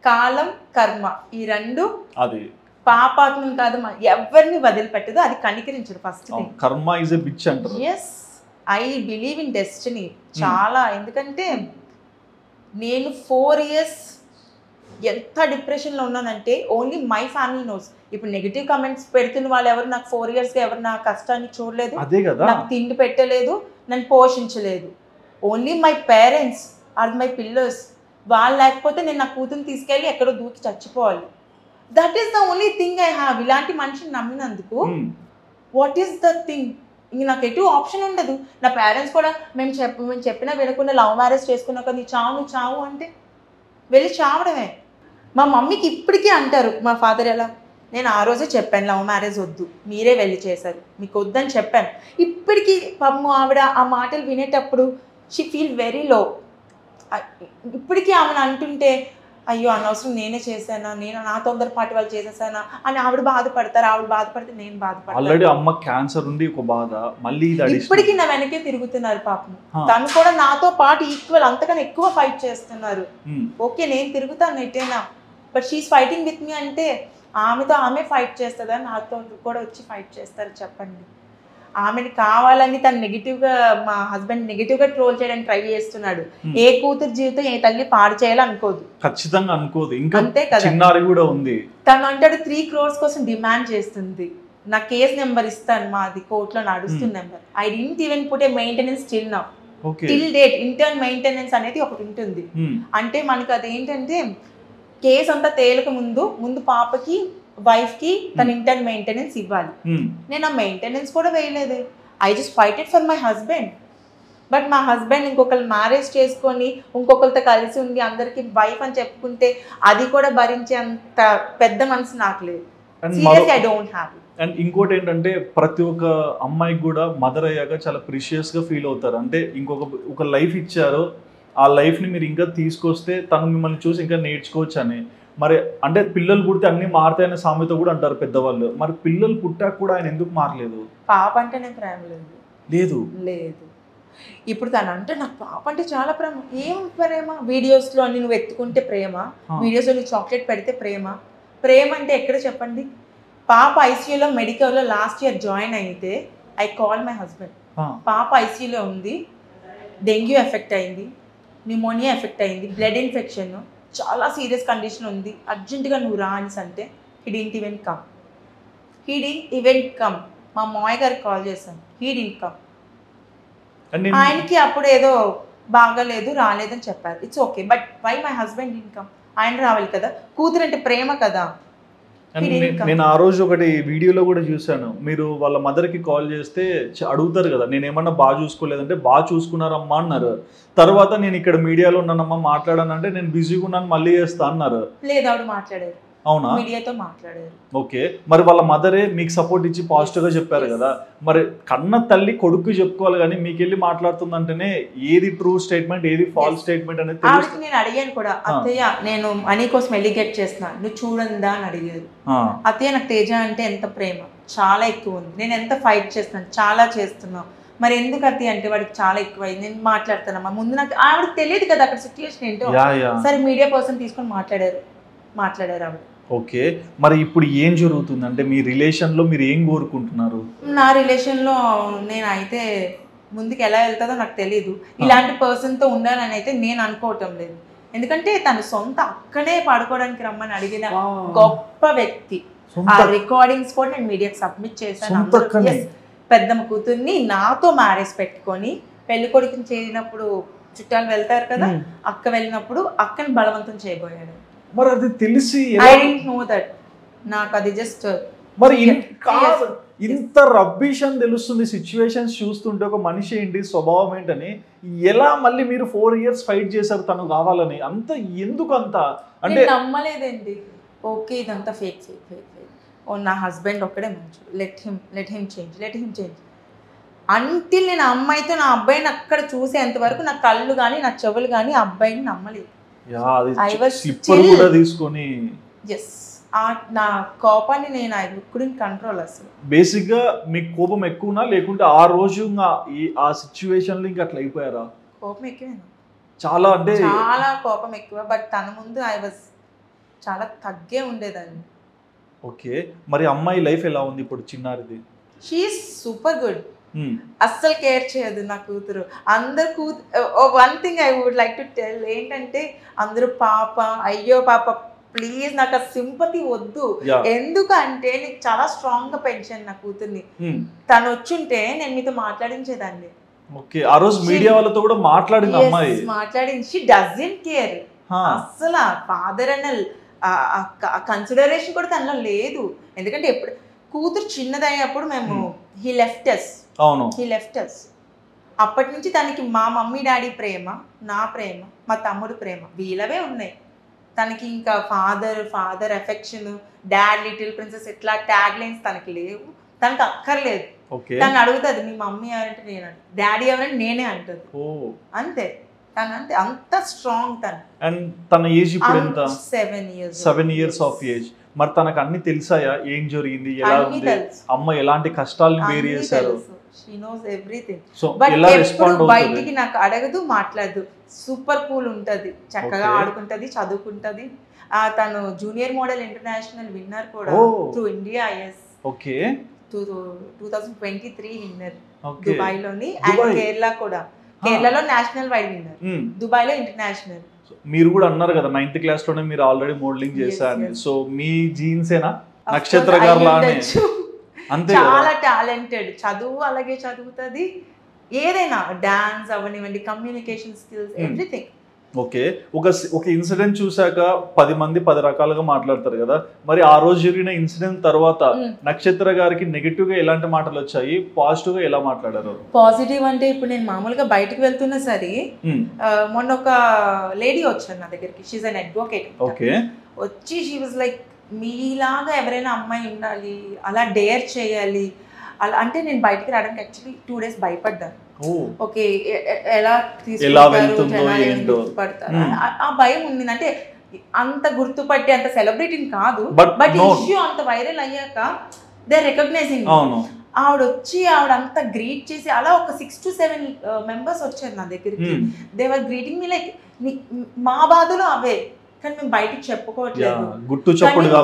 B: కాలం కర్మ ఈ రెండు అది పాపాత్ములు కాదు, ఎవరిని వదిలిపెట్టదు, అది కనికరించడు. First
A: karma is a bitch అంటారు.
B: Yes, I believe in destiny చాలా. ఎందుకంటే నేను 4 years ఎంత డిప్రెషన్లో ఉన్నానంటే ఓన్లీ మై ఫ్యామిలీ నోస్. ఇప్పుడు నెగిటివ్ కామెంట్స్ పెడుతున్న వాళ్ళు ఎవరు నాకు 4 yearsగా ఎవరు నా కష్టాన్ని చూడలేదు, నాకు తిండి పెట్టలేదు, నన్ను పోషించలేదు. Only my parents are my pillars. వాళ్ళు లేకపోతే నేను నా కూతురు తీసుకెళ్ళి ఎక్కడో దూకి చచ్చిపోవాలి. That is the only thing I have. ఇలాంటి మనిషిని నమ్మినందుకు వాట్ ఈస్ ద థింగ్? ఇంక నాకు ఎటు ఆప్షన్ ఉండదు. నా పేరెంట్స్ కూడా మేము చెప్పినా వినకుండా లవ్ మ్యారేజ్ చేసుకున్నాక నీ చావు అంటే వెళ్ళి చావడమే. మా మమ్మీకి ఇప్పటికీ అంటారు మా ఫాదర్ ఎలా, నేను ఆ రోజే చెప్పాను లవ్ మ్యారేజ్ వద్దు, మీరే వెళ్ళి చేశారు, మీకు వద్దని చెప్పాను. ఇప్పటికీ పాపం ఆవిడ ఆ మాటలు వినేటప్పుడు షీ ఫీల్ వెరీ లో. ఇప్పటికీ ఆమెను అంటుంటే అయ్యో అనవసరం నేనే చేశానా, నేను నా తొందరపాటి వాళ్ళు చేసేసానా అని ఆవిడ బాధపడతారు. ఆవిడ బాధపడితే నేను బాధపడతాను.
A: ఆల్రెడీ అమ్మ క్యాన్సర్ ఉంది, ఒక బాధ, మళ్ళీ
B: ఇప్పటికీ నా వెనకే తిరుగుతున్నారు పాపం. తను కూడా నాతో పాటు ఈక్వల్, అంతకన్నా ఎక్కువ ఫైట్ చేస్తున్నారు. ఓకే నేను తిరుగుతాను ఎటైనా, but she is fighting with me అంటే ఆమెతో ఆమె ఫైట్ చేస్తుందా, నాతో కూడా వచ్చి ఫైట్ చేస్తారు చెప్పండి. ఆమెని కావాలని తను నెగిటివ్గా, మా హస్బెండ్ నెగిటివ్గా ట్రోల్ చేయడానికి ట్రై చేస్తున్నాడు. ఏ కూతురు జీవితం ఏ తల్లి పాడు చేయాలి అనుకోదు,
A: ఖచ్చితంగా అనుకోదు. ఇంకా
B: అంతే కదా,
A: చిన్నారి కూడా ఉంది.
B: తను అంటాడు 3 crores కోసం డిమాండ్ చేస్తుంది. నా కేస్ నెంబర్ ఇస్తాను, మాది కోర్టులో నడుస్తుంది number. I didn't even put a maintenance till now, till date. Intern maintenance అనేది ఒకటి ఉంటుంది. అంటే మనకు అదేంటంటే కేసు అంతా తేలక ముందు పాపకి వైఫ్ కి తన ఇంటర్న్ మెయింటెనెన్స్ ఇవ్వాలి. నేను ఆ మెయింటెనెన్స్ కూడా వేయలేదు. I just fighted for my husband. But మా హస్బెండ్ ఇంకొకరు మ్యారేజ్ చేసుకొని ఇంకొకరితో కలిసి ఉండి అందరికి వైఫ్ అని చెప్పుకుంటే అది కూడా భరించే అంత పెద్ద మనసు నాకు లేదు. Seriously I don't have.
A: And ఇంకోటి ఏంటంటే ప్రతి ఒక్క అమ్మాయికి కూడా మదర్ అయ్యాక చాలా ప్రిషియస్గా ఫీల్ అవుతారు. అంటే ఒక లైఫ్ ఇచ్చారు, ఆ లైఫ్ని మీరు ఇంకా తీసుకొస్తే తను మిమ్మల్ని చూసి ఇంకా నేర్చుకోవచ్చు అని. మరి అంటే పిల్లలు పుడితే అన్ని మారుతాయనే సామెత కూడా అంటారు పెద్దవాళ్ళు. మరి పిల్లలు పుట్టాక కూడా ఆయన ఎందుకు మారలేదు?
B: పాప అంటే నేను ప్రేమ
A: లేదు.
B: ఇప్పుడు తను అంటే నాకు పాప అంటే చాలా ప్రేమ. ఏం ప్రేమ? వీడియోస్లో అన్ని నువ్వు ఎత్తుకుంటే ప్రేమ, వీడియోస్లో నువ్వు చాక్లెట్ పెడితే ప్రేమ. ప్రేమ అంటే ఎక్కడ చెప్పండి? పాప ఐసీయూలో మెడికల్లో లాస్ట్ ఇయర్ జాయిన్ అయితే ఐ కాల్ మై హస్బెండ్, పాప ఐసీయూలో ఉంది, డెంగ్యూ ఎఫెక్ట్ అయింది, న్యూమోనియా ఎఫెక్ట్ అయింది, బ్లడ్ ఇన్ఫెక్షన్, చాలా సీరియస్ కండిషన్ ఉంది, అర్జెంటుగా నువ్వు రా అనేసి అంటే హీ డింట్ ఈవెన్ కమ్. మా మాయ గారికి కాల్ చేశాను, హీ డింట్ కమ్. ఆయనకి అప్పుడు ఏదో బాగాలేదు రాలేదని చెప్పారు. It's okay, but why my husband didn't come? ఆయన రావాలి కదా, కూతురు అంటే ప్రేమ కదా.
A: నేను ఆ రోజు ఒకటి వీడియోలో కూడా చూసాను, మీరు వాళ్ళ మదర్కి కాల్ చేస్తే అడుగుతారు కదా, నేను ఏమన్నా బాగా చూసుకోలేదంటే బాగా చూసుకున్నారమ్మా అన్నారు. తర్వాత నేను ఇక్కడ మీడియాలో ఉన్నానమ్మా మాట్లాడానంటే నేను బిజీగా ఉన్నాను మళ్ళీ చేస్తా అన్నారు.
B: లేదు, ఆవిడ మాట్లాడారు,
A: అవునా?
B: మీడియాతో మాట్లాడారు.
A: ఓకే, మరి వాళ్ళ మదరే మీకు సపోర్ట్ ఇచ్చి పాజిటివ్గా చెప్పారు కదా. మరి కన్న తల్లి కొడుకు చెప్పుకోవాలి కానీ మీకు వెళ్ళి మాట్లాడుతుందంటేనే ఏది ట్రూ స్టేట్మెంట్ ఏది ఫాల్స్ స్టేట్మెంట్ అనేది
B: ఆవిడకి నేను అడిగాను కూడా, అత్తయ్య నేను మనీ కోసం ఎలిగేట్ చేస్తున్నాను, నువ్వు చూడందా అని అడిగారు. అత్తయ్య నాకు తేజ అంటే ఎంత ప్రేమ, చాలా ఎక్కువ ఉంది, నేను ఎంత ఫైట్ చేస్తున్నాను, చాలా చేస్తున్నావు, మరి ఎందుకు అత్తయ్య అంటే వాడికి చాలా ఎక్కువ అయింది, నేను మాట్లాడుతున్నామా. ముందు నాకు ఆవిడకి తెలియదు కదా అక్కడ సిచ్యువేషన్ ఏంటో. సరే మీడియా పర్సన్ తీసుకొని మాట్లాడారు ఆవిడ.
A: ఓకే, మరి ఇప్పుడు ఏం జరుగుతుంది అంటే మీ రిలేషన్లో మీరు ఏం కోరుకుంటున్నారు?
B: నా రిలేషన్లో నేను అయితే ముందుకు ఎలా వెళ్తుందో నాకు తెలీదు. ఇలాంటి పర్సన్తో ఉండాలని అయితే నేను అనుకోవటం లేదు. ఎందుకంటే తను సొంత అక్కనే పడుకోవడానికి రమ్మని అడిగిన గొప్ప వ్యక్తి. ఆ రికార్డింగ్స్ కూడా నేను మీడియాకి సబ్మిట్ చేశాను. పెద్దమ్మ కూతుర్ని నాతో మ్యారేజ్ పెట్టుకొని పెళ్లి కొడుకుని చేరినప్పుడు చుట్టాలు వెళ్తారు కదా, అక్క వెళ్ళినప్పుడు అక్కని బలవంతం చేయబోయాడు.
A: మరి అది తెలిసి
B: ఐ డోంట్ నో దట్, నాకు అది జస్ట్
A: మరి ఇంత రబ్బిష్ అని తెలుస్తుంది సిచ్యువేషన్స్ చూస్తుంటే ఒక మనిషి ఏంటి స్వభావం ఏంటని. ఎలా మళ్ళీ మీరు 4 years ఫైట్ చేశారు తను కావాలని? అంత ఎందుకు అంత అంటే
B: నమ్మలేదండి. ఓకే ఇదంతా ఫేక్. ఓ నా హస్బెండ్ ఒక్కడే మంచోడు, లెట్ హిమ్ చేంజ్ అంటిల్ నేను అమ్మాయితో నా అబ్బాయిని అక్కడ చూసేంత వరకు నా కళ్ళు కానీ నా చెవులు కానీ ఆ అబ్బాయిని నమ్మలేదు.
A: తీసుకొని
B: నా కోపాన్ని నేను ఐ కుడెంట్ కంట్రోల్. అసలు
A: బేసిక్ గా మీకు కోపం ఎక్కువనా లేకుంటే ఆ రోజు ఆ సిచ్యువేషన్ లో ఇంకా అట్లా అయిపోయారా?
B: కోపం ఎక్కువ,
A: చాలా అంటే
B: చాలా కోపం ఎక్కువ. బట్ తన ముందు ఐ వాజ్ చాలా తగ్గే ఉండేదాన్ని.
A: ఓకే, మరి అమ్మాయి లైఫ్ ఎలా ఉంది ఇప్పుడు చిన్నారిది?
B: She is super good. అస్సలు కేర్ చేయదు నా కూతురు. అందరు one thing I would like to tell ఏంటంటే అందరూ పాప అయ్యో పాప ప్లీజ్ నాకు ఆ సింపతి వద్దు. ఎందుకంటే నీకు చాలా స్ట్రాంగ్ గా పెంచాను నా కూతుర్ని. తను వచ్చుంటే నేను మీతో మాట్లాడించేదాన్ని.
A: ఆ రోజు మీడియా వాళ్ళతో కూడా మాట్లాడింది అమ్మాయి.
B: మాట్లాడింది. షీ డజంట్ కేర్ అస్సలు. ఫాదర్ అన్న కన్సిడరేషన్ కూడా తనలో లేదు. ఎందుకంటే ఎప్పుడు కూతురు చిన్నదైనప్పుడు మేము హీ లెఫ్ట్ us. అప్పటి నుంచి తనకి మా మమ్మీ డాడీ ప్రేమ, నా ప్రేమ, మా తమ్ముడు ప్రేమ వీళ్ళవే ఉన్నాయి. తనకి ఇంకా father affection, dad little princess ఇట్లా ట్యాగ్ లైన్స్ తనకి లేవు, తనకి అక్కర్లేదు. తను అడుగుతుంది మీ మమ్మీ ఎవరంటే నేను అంట, డాడీ ఎవరంటే నేనే అంటుంది. అంతే, తను అంతే, అంత స్ట్రాంగ్ తను.
A: అండ్ తన ఏజ్ ఇప్పుడు ఎంత?
B: 7 years
A: ఆఫ్ ఏజ్. మరి తనకు అన్ని తెలిసాయా, ఏం జరిగింది, ఎలా ఉంది, అమ్మ ఎలాంటి కష్టాలను బేర్ చేశారు?
B: She knows everything.
A: బట్ ఎప్పుడు
B: బయటికి నాకు అడగదు, మాట్లాడదు, సూపర్ కూల్ ఉంటది, చక్కగా ఆడుకుంటది, చదువుకుంటది. తను జూనియర్ మోడల్ ఇంటర్నేషనల్ విన్నర్ కూడా through India. Okay, 2023 winner Dubai లోని, అండ్ కేరళ కూడా. కేరళలో నేషనల్ వైడ్ విన్నర్, దుబాయ్ లో ఇంటర్నేషనల్.
A: మీరు కూడా అన్నారు కదా 9th క్లాస్ లోనే మీరు ఆల్రెడీ మోడలింగ్ చేశారు. సో మీ జీన్స్ ఏనా నక్షత్ర గారు లానే? అంతే,
B: చాలా టాలెంటెడ్, చదువు అలాగే చదువుతుంది, ఏదైనా డాన్స్ అవనివ్వండి, కమ్యూనికేషన్ స్కిల్స్, ఎవ్రీథింగ్.
A: ఓకే, ఒక ఇన్సిడెంట్ చూసాక 10 మంది 10 రకాలుగా మాట్లాడతారు కదా, మరి ఆ రోజు జరిగిన ఇన్సిడెంట్ తర్వాత నక్షత్ర గారికి నెగటివ్ గా ఎలాంటి మాటలు వచ్చాయి, పాజిటివ్ గా ఎలా మాట్లాడారు?
B: పాజిటివ్ అంటే ఇప్పుడు నేను మామూలుగా బయటకు వెళ్తున్నా సరే, మొన్న ఒక లేడీ వచ్చారు నా దగ్గరికి, షీఈ్ అన్ అడ్వకేట్.
A: ఓకే,
B: వచ్చి షీ వాజ్ లైక్, మీలాగా ఎవరైనా అమ్మాయి ఉండాలి, అలా డేర్ చేయాలి అలా అంటే. నేను బయటికి రావడానికి యాక్చువల్లీ 2 days భయపడ్డాను. ఓకే, ఎలా గుర్తుపడతారు, ఆ భయం ఉంది. అంటే అంత గుర్తుపట్టి అంత సెలబ్రిటీని కాదు, బట్ ఇష్యూ అంత వైరల్ అయ్యాక దే రికగ్నైజింగ్. ఆవిడ వచ్చి ఆవిడ అంతా గ్రీట్ చేసి అలా ఒక 6 to 7 members వచ్చారు నా దగ్గరికి. They were greeting me like, మా బాధలు అవే, కానీ మేము బయటికి చెప్పుకోవట్లేదు.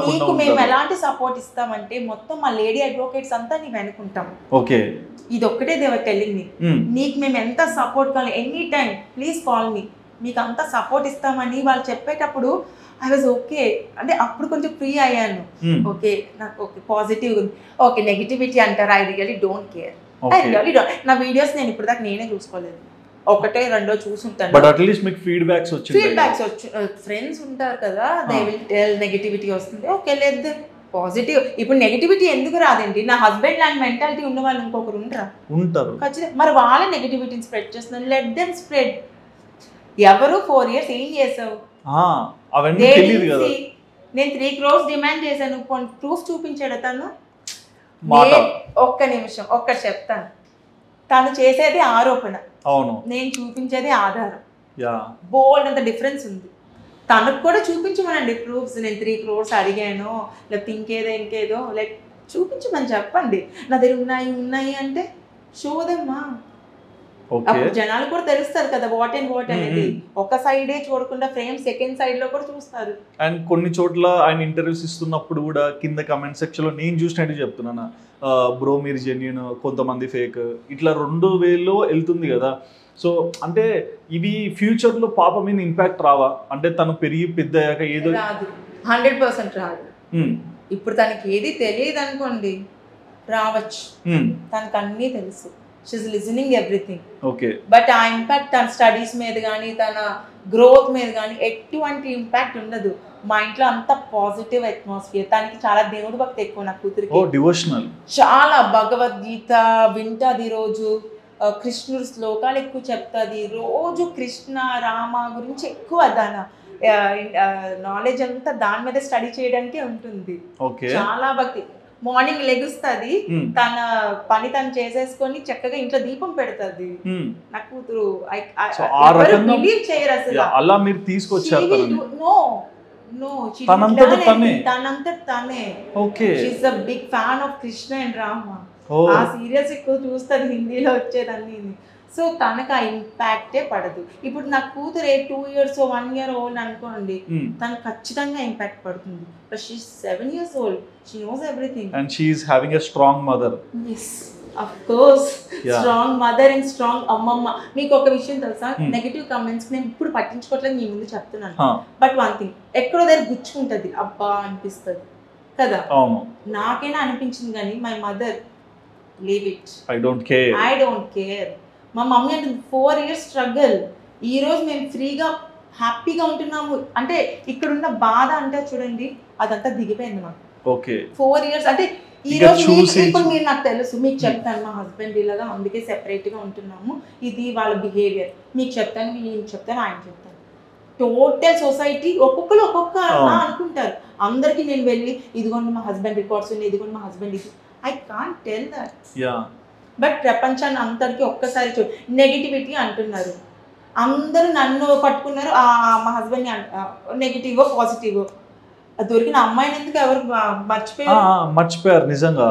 B: నీకు మేము ఎలాంటి సపోర్ట్ ఇస్తామంటే మొత్తం మా లేడీ అడ్వకేట్స్ అంతా నీ వెనుకుంటాం.
A: ఓకే,
B: ఇది ఒక్కటే దేవర్ టెల్లింగ్ మీ, నీకు మేము ఎంత సపోర్ట్ కావాలి, any time please call me, మీకు అంత సపోర్ట్ ఇస్తామని వాళ్ళు చెప్పేటప్పుడు ఐ వాజ్ ఓకే. అంటే అప్పుడు కొంచెం ఫ్రీ అయ్యాను. ఓకే, నాకు ఓకే పాజిటివ్ ఉంది. ఓకే, నెగిటివిటీ అంటారా, I really don't care. I really don't. నా వీడియోస్ నేను ఇప్పుడు దాకా నేనే చూసుకోలేదు, ఒకటే రెండో చూసుంటాను.
A: బట్ అట్లీస్ట్ మీకు ఫీడ్బ్యాక్స్
B: వచ్చి ఫ్రెండ్స్ ఉంటారు కదా, దే విల్ టెల్ నెగిటివిటీ వస్తుంది. ఓకే, లేదు పాజిటివ్. ఇప్పుడు నెగిటివిటీ ఎందుకు రాదండి, నా హస్బెండ్ లాంటి మెంటాలిటీ ఉన్న వాళ్ళు ఇంకొకరు ఉంటారు ఖచ్చితంగా. మరి వాళ్ళ నెగిటివిటీని స్ప్రెడ్ చేస్తున్నారు, లెట్ దెమ్ స్ప్రెడ్. ఎవరు 4 years ఏం చేసావు, నేను 3 crores డిమాండ్ చేశాను, ప్రూఫ్ చూపించాడు తను. ఒక్క నిమిషం ఒక్కటి చెప్తాను, తను చేసేది ఆరోపణ, అవును, నేను చూపించేది ఆధారం. బోల్డ్ అంత డిఫరెన్స్ ఉంది. తనకు కూడా చూపించమనండి ప్రూఫ్స్, నేను 3 crores అడిగాను, లేకపోతే ఇంకేదో లైక్ చూపించమని చెప్పండి. నా దగ్గర ఉన్నాయి అంటే షోదమ్మా. అప్పుడు జనాలు కూడా తెలుస్తారు కదా వాట్ అండ్ వాట్ అనేది. ఒక సైడే చూడకుండా ఫ్రేమ్ సెకండ్ సైడ్ లో కూడా చూస్తారు.
A: అండ్ కొన్ని చోట్ల ఆయన ఇంటర్వ్యూస్ ఇస్తున్నప్పుడు కూడా కింద కమెంట్ సెక్షన్ లో నేను చూసినట్టు చెప్తున్నాను, బ్రో మీరు జెన్యూన్, కొంతమంది ఫేక్, ఇట్లా 2 వేలో వెళ్తుంది కదా. సో అంటే ఇవి ఫ్యూచర్ లో పాప మీద ఇంపాక్ట్ రావా? అంటే తను పెరిగి పెద్ద అయ్యాక ఏదో
B: రాదు, 100% రాదు. ఇప్పుడు తనకి ఏది తెలియదు అనుకోండి, రావచ్చు. తనకు అన్నీ తెలుసు, she's listening everything.
A: Okay,
B: but ఆ ఇంపాక్ట్ తన స్టడీస్ మీద కానీ తన గ్రోత్ మీద కానీ ఎటువంటి ఇంపాక్ట్ ఉండదు. మా ఇంట్లో అంత పాజిటివ్ అట్మాస్ఫియర్. తనకి చాలా దేవుడి భక్తి ఎక్కువ, నా కూతురికి
A: డివోషనల్,
B: చాలా భగవద్గీత వింటది, రోజు కృష్ణుడు శ్లోకాలు ఎక్కువ చెప్తుంది, రోజు కృష్ణ రామ గురించి ఎక్కువ దాని నాలెడ్జ్ అంతా దాని మీద స్టడీ చేయడానికే ఉంటుంది. చాలా భక్తి. మార్నింగ్ లెగుస్తుంది, తన పని తను చేసేసుకొని చక్కగా ఇంట్లో దీపం పెడుతుంది. నా కూతురు బిలీవ్ చేయరు అసలు.
A: అలా మీరు తీసుకొచ్చారు?
B: నో, తనంతట తనే. She's a big fan of Krishna and Rama. ఆ సీరియల్స్ ఎక్కువ చూస్తుంది, హిందీలో వచ్చేదాన్ని. సో తనకు ఆ ఇంపాక్టే పడదు. ఇప్పుడు నా కూతురు 2 years 1 year old అనుకోండి, తనకు ఖచ్చితంగా ఇంపాక్ట్ పడుతుంది. But she is 7 years old, she knows everything
A: and she is having a strong mother.
B: yes of course, strong mother and strong అమ్మమ్మ. మీకు ఒక విషయం తెలుసా, నెగటివ్ కమెంట్స్ నేను ఇప్పుడు పట్టించుకోవట్లేదు, మీ ముందు చెప్తున్నాను. బట్ వన్ థింగ్, ఎక్కడో దగ్గర గుచ్చుకుంటది, అబ్బా అనిపిస్తుంది కదా. నాకైనా అనిపించింది, కానీ my mother leave it, I don't care. మా మమ్మీ అంటే 4 years స్ట్రగుల్, ఈ రోజు మేము ఫ్రీగా హ్యాపీగా ఉంటున్నాము అంటే ఇక్కడున్న బాధ అంటే చూడండి, అదంతా దిగిపోయింది మాకు. 4 years అంటే ఈ రోజు ఇప్పుడు మీరు నాకు తెలుసు, మీకు చెప్తాను మా హస్బెండ్ ఇలాగా, అందుకే సెపరేట్ గా ఉంటున్నాము, ఇది వాళ్ళ బిహేవియర్. మీకు చెప్తాను, ఆయన చెప్తాను. టోటల్ సొసైటీ ఒక్కొక్కరు ఒక్కొక్క అనుకుంటారు. అందరికి నేను వెళ్ళి ఇదిగోండి మా హస్బెండ్ రికార్డ్స్ ఉన్నాయి, ఇదిగోండి మా హస్బెండ్ ఇది, I can't tell that. But ప్రపంచాన్ని అందరికి ఒక్కసారి నెగిటివిటీ అంటున్నారు. అందరూ నన్ను పట్టుకున్నారు, మా హస్బెండ్ నెగిటివ్ పాజిటివ్. దొరికిన అమ్మాయిని ఎందుకు ఎవరు
A: మర్చిపోయారు నిజంగా.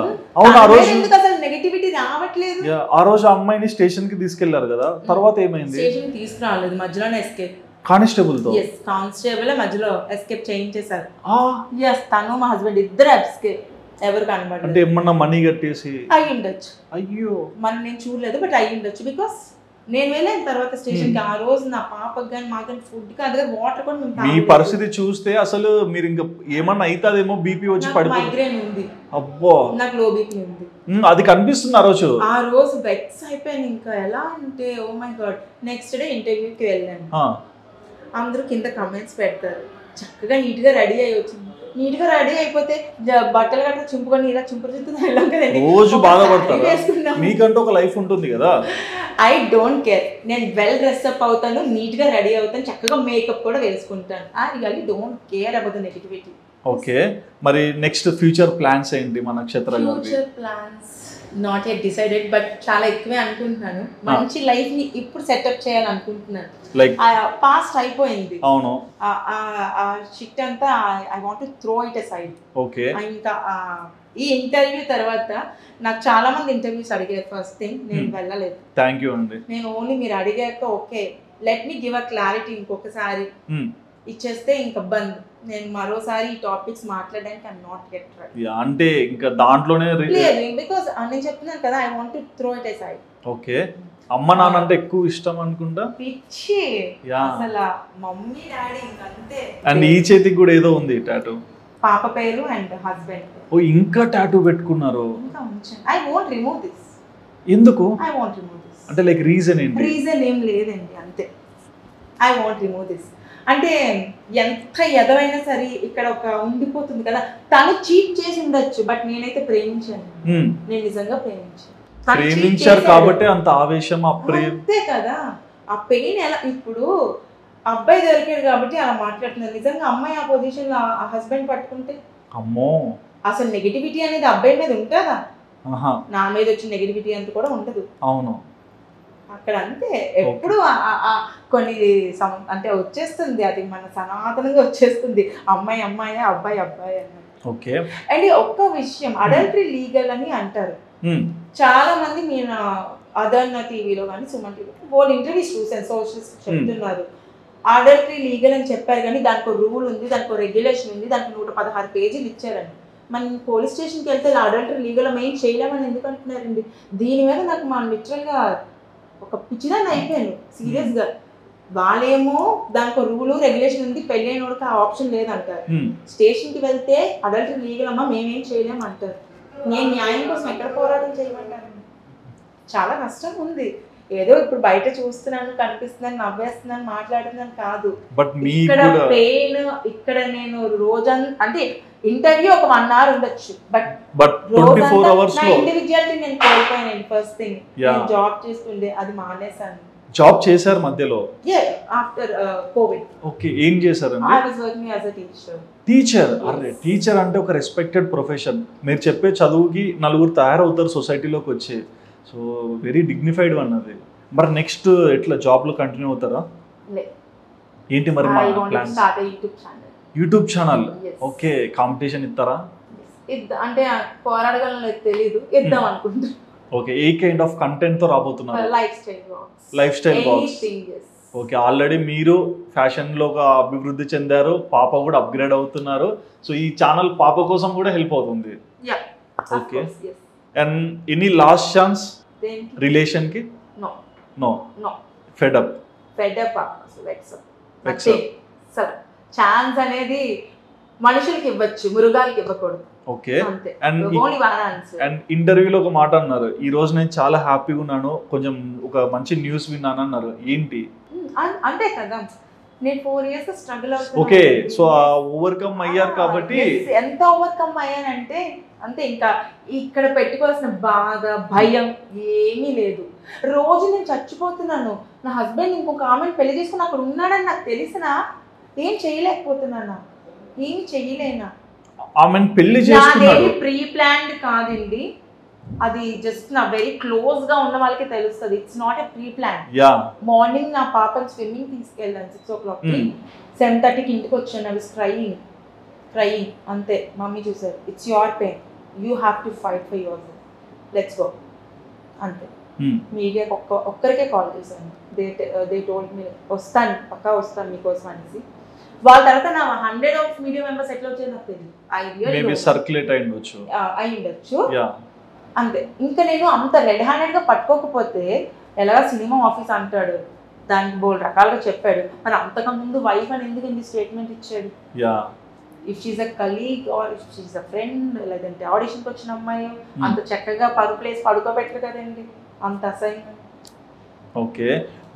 B: ఎందుకు అసలు నెగిటివిటీ రావట్లేదు.
A: ఆ రోజు అమ్మాయిని స్టేషన్ కి తీసుకెళ్లారు కదా, తర్వాత ఏమైంది?
B: స్టేషన్ తీసుకురాలేదు, మధ్యలోనే ఎస్కేప్.
A: కానిస్టేబుల్ తో
B: కానిస్టేబుల్ మధ్యలో ఎస్కేప్ చేయించేశారు. తను మా హస్బెండ్ ఇద్దరు ఎస్కేప్, ఎవరు కనబడలేదు.
A: అంటే ఏమన్నా మనీ కట్టేసి
B: అయి ఉండొచ్చు.
A: అయ్యో
B: మరి నేను చూడలేదు, బట్ అయి ఉండొచ్చు. బికాస్ నేను వెళ్ళిన తర్వాత స్టేషన్ కి ఆ రోజు నా పాపకి కానీ మాకు కానీ ఫుడ్ కాదు, వాటర్ కూడా మేము.
A: మీ పరిస్థితి చూస్తే అసలు మీరు ఇంకా ఏమన్నా అవుతుందేమో, బీపీ వచ్చి పడిపోయింది.
B: మైగ్రేన్ ఉంది,
A: అబ్బో
B: నాకు లో బీపీ ఉంది.
A: అది కనిపిస్తుంది ఆ
B: రోజు వెక్స్ అయిపోయాను. ఇంకా ఎలా అంటే oh my god. Next day ఇంటర్వ్యూకి వెళ్ళాను. అందరూ కింద కమెంట్స్ పెడతారు, చక్కగా నీట్ గా రెడీ అయ్యి వచ్చింది. నీట్ గా రెడీ అయిపోతే బట్టలు గట్రా చింపుకొని ఇలా
A: రోజు బాధపడతారు. మీకంటూ ఒక లైఫ్ ఉంటుంది కదా.
B: ఐ డోంట్ కేర్, నేను వెల్ డ్రెస్అప్ అవుతాను, నీట్ గా రెడీ అవుతాను, చక్కగా మేకప్ కూడా వేసుకుంటాను. I really don't care about the negativity.
A: Okay, మరి నెక్స్ట్ ఫ్యూచర్ ప్లాన్స్ ఏంటి మన నక్షత్ర గారి?
B: Future plans not yet decided, but చాలా ఎక్కువే అనుకుంటున్నాను. మంచి లైఫ్ ని ఇప్పుడు సెటప్ చేయాలనుకుంటున్నాను.
A: లైక్
B: పాస్ట్ అయిపోయింది.
A: అవును,
B: షిట్ అంతా I want to throw it aside.
A: Okay,
B: ఇంకా ఈ ఇంటర్వ్యూ తర్వాత నాకు చాలా మంది ఇంటర్వ్యూస్ అడిగారు. ఫస్ట్ థింగ్ నేను వెళ్ళలేదు.
A: థ్యాంక్ యూ అండి.
B: నేను ఓన్లీ మీరు అడిగాక okay let me give a clarity, ఇంకొకసారి ఇచ్చేస్తే ఇంకా బంద్. నేను మరోసారి ఈ టాపిక్స్ మాట్లాడడానికి ఐఎమ్ నాట్ గెట్ రెడీ.
A: అంటే ఇంకా దాంట్లోనే
B: లేదు, బికాజ్ నేను చెప్తున్నాను కదా, I want to throw it aside.
A: Okay, అమ్మ నాన్న అంటే ఎక్కువ ఇష్టం అనుకుంటా.
B: పిచ్చి అసలు మమ్మీ డాడీ ఇంకంతే.
A: అండ్ ఈ చేతికి కూడా ఏదో ఉంది టాటూ,
B: పాప పేరు అండ్ హస్బెండ్.
A: ఓ ఇంకా టాటూ పెట్టుకున్నారు.
B: ఇంకా ఉంచండి. I want remove this.
A: ఎందుకు?
B: I want remove this.
A: అంటే లైక్ రీజన్ ఏంటి?
B: రీజన్ ఏం లేదండి, అంతే. I want remove this. అంటే ఎంత ఎదవైనా సరే ఇక్కడ ఒక ఉండిపోతుంది కదా. తను చీట్ చేసి ఉండొచ్చు, బట్ నేనైతే ప్రేమించాను. నేను నిజంగా
A: ప్రేమించారు కాబట్టి అంత ఆవేశం,
B: అంతే కదా. ఆ పెయిన్ ఎలా, ఇప్పుడు అబ్బాయి దొరికాడు కాబట్టి అలా మాట్లాడుతున్నారు. నిజంగా అమ్మాయి ఆ పొజిషన్ లో ఆ హస్బెండ్ పట్టుకుంటే
A: అమ్మో,
B: అసలు నెగిటివిటీ అనేది అబ్బాయి మీద ఉంటుందా? నా మీద వచ్చిన నెగిటివిటీ అంత కూడా ఉండదు.
A: అవును,
B: అక్కడ అంతే. ఎప్పుడు కొన్ని అంటే వచ్చేస్తుంది, అది మన సనాతనంగా వచ్చేస్తుంది. అమ్మాయి అమ్మాయి, అబ్బాయి అబ్బాయి అన్నది.
A: ఓకే,
B: అండ్ ఒక్క విషయం, అడల్టరీ లీగల్ అని అంటారు చాలా మంది. నేను అదర్న టీవీలో కానీ సుమన్ టీవీలో వాళ్ళు ఇంటర్వ్యూస్ చూసాను, సోషల్స్ చెప్తున్నారు అడల్టరీ లీగల్ అని చెప్పారు. కానీ దానికి రూల్ ఉంది, దానికి రెగ్యులేషన్ ఉంది, దానికి 116 పేజీలు ఇచ్చారండి. మనం పోలీస్ స్టేషన్కి వెళ్తే అడల్టరీ లీగల్ మెయిన్ చేయలేమని ఎందుకు అంటున్నారండి? దీని మీద నాకు మా లిటరల్గా ఒక పిచ్చిదాన్ని అయిపోయాను సీరియస్గా. వాళ్ళేమో దానికి రూలు రెగ్యులేషన్ ఉంది, పెళ్ళైనోడికి ఆ ఆప్షన్ లేదంటారు. స్టేషన్కి వెళ్తే అడల్టరీ లీగల్ అమ్మా మేమేం చేయలేము అంటారు. నేను న్యాయం కోసం ఎక్కడ పోరాటం చేయమంటాను? చాలా కష్టం ఉంది. ఏదో ఇప్పుడు బయట చూస్తున్నాను, కనిపిస్తున్నాను, నవ్వేస్తున్నాను, మాట్లాడుతున్నాను కాదు. ఇక్కడ పెయిన్, ఇక్కడ నేను అంటే ఇంటర్వ్యూ ఒక 1 hour ఉండొచ్చు, బట్
A: 24 hours
B: నా ఇండివిజువాలిటీ నేను కోల్పోయాను. ఫస్ట్ థింగ్ నేను జాబ్ చేస్తుండే, అది మానేశాను.
A: జాబ్ చేశారు మధ్యలో?
B: After Covid.
A: ఓకే, ఏం చేశారండి?
B: I was working as a teacher.
A: Teacher? అరే, టీచర్ అంటే ఒక రెస్పెక్టెడ్ ప్రొఫెషన్. మీరు చెప్పే చదువుకి నలుగురు తయారవుతారు సొసైటీలోకి వచ్చి. సో వెరీ డిగ్నిఫైడ్ వన్ అది. మరి నెక్స్ట్ ఎట్లా జాబ్లో కంటిన్యూ అవుతారా? ఏంటి మరి యూట్యూబ్ ఛానల్? ఓకే, కాంపిటీషన్ ఇస్తారా?
B: అంటే పోరాడగలను తెలియదు, ఇద్దాం అనుకుంటున్నా.
A: Okay, a kind of content తో రాబోతున్నారు? Lifestyle blogs. Okay, already మీరు ఫ్యాషన్ లో అభివృద్ధి చెందారు, పాప కూడా అప్గ్రేడ్ అవుతున్నారు. సో ఈ ఛానల్ పాప కోసం కూడా హెల్ప్ అవుతుంది. Okay, and any last chance relation కి? నో. ఫెడ్ అప్
B: ఛాన్స్ అనేది మనుషులకి ఇవ్వచ్చు, మృగాలకి ఇవ్వకూడదు.
A: ఓకే, అండ్ ఇంటర్వ్యూలో ఒక మాట అన్నారు, ఈ రోజు నేను చాలా హ్యాపీగా ఉన్నాను, కొంచెం ఒక మంచి న్యూస్ విన్నాను అన్నారు. ఏంటి?
B: అంతే కదా, నేను 4 years స్ట్రగుల్ అవుతున్నాను.
A: ఓకే, సో ఓవర్కమ్ అయ్యారు కాబట్టి.
B: ఎంత ఓవర్కమ్ అయ్యానంటే అంతే. ఇంకా ఇక్కడ పెట్టుకోవాల్సిన బాధ, భయం ఏమీ లేదు. రోజు నేను చచ్చిపోతున్నాను, నా హస్బెండ్ ఇంకొక ఆమెను పెళ్లి చేసుకుని అక్కడ ఉన్నాడని నాకు తెలిసినా ఏం చేయలేకపోతున్నానా, ఏమి చేయలేనా.
A: ఆమెను పెళ్లి చేసుకున్నాడు,
B: నాదేమి ప్రీ ప్లాన్డ్ కాదండి, అది జస్ట్ నా వెరీ క్లోజ్ గా ఉన్న వాళ్ళకి తెలుస్తుంది. It's not a pre plan. Morning నా పాపని స్విమ్మింగ్ తీసుకెళ్ళాను 6 o'clock, 7:30కి ఇంటికి వచ్చాను. అవి క్రయింగ్ అంతే. మమ్మీ చూసారు, it's your pain, you have to fight for your self, let's go అంతే. మీడియాకి ఒక్కరికే కాల్ చేశాను. దే టోల్డ్ మీ వస్తాను, పక్కా వస్తాను మీకోసం అనేసి. వాళ్ళ తర్వాత నా 100 of మీడియా మెంబర్స్ ఎట్లా వచ్చేది నాకు తెలియదు.
A: సర్క్యులేట్ అయి ఉండొచ్చు
B: అంతే. ఇంకా నేను అంత రెడ్ హ్యాండెడ్గా పట్టుకోకపోతే ఎలాగా సినిమా ఆఫీస్ అంటాడు, దానికి బోల్డ్ రకాలుగా చెప్పాడు. మరి అంతకుముందు వైఫ్ అని ఎందుకు ఇన్ని స్టేట్మెంట్ ఇచ్చాడు? If she's a colleague or if she's a friend, లేదంటే ఆడిషన్కి వచ్చిన అమ్మాయి అంత చక్కగా ప్లేస్ పడుకోబెట్టరు కదండి, అంత అసహ్యం.
A: ఓకే,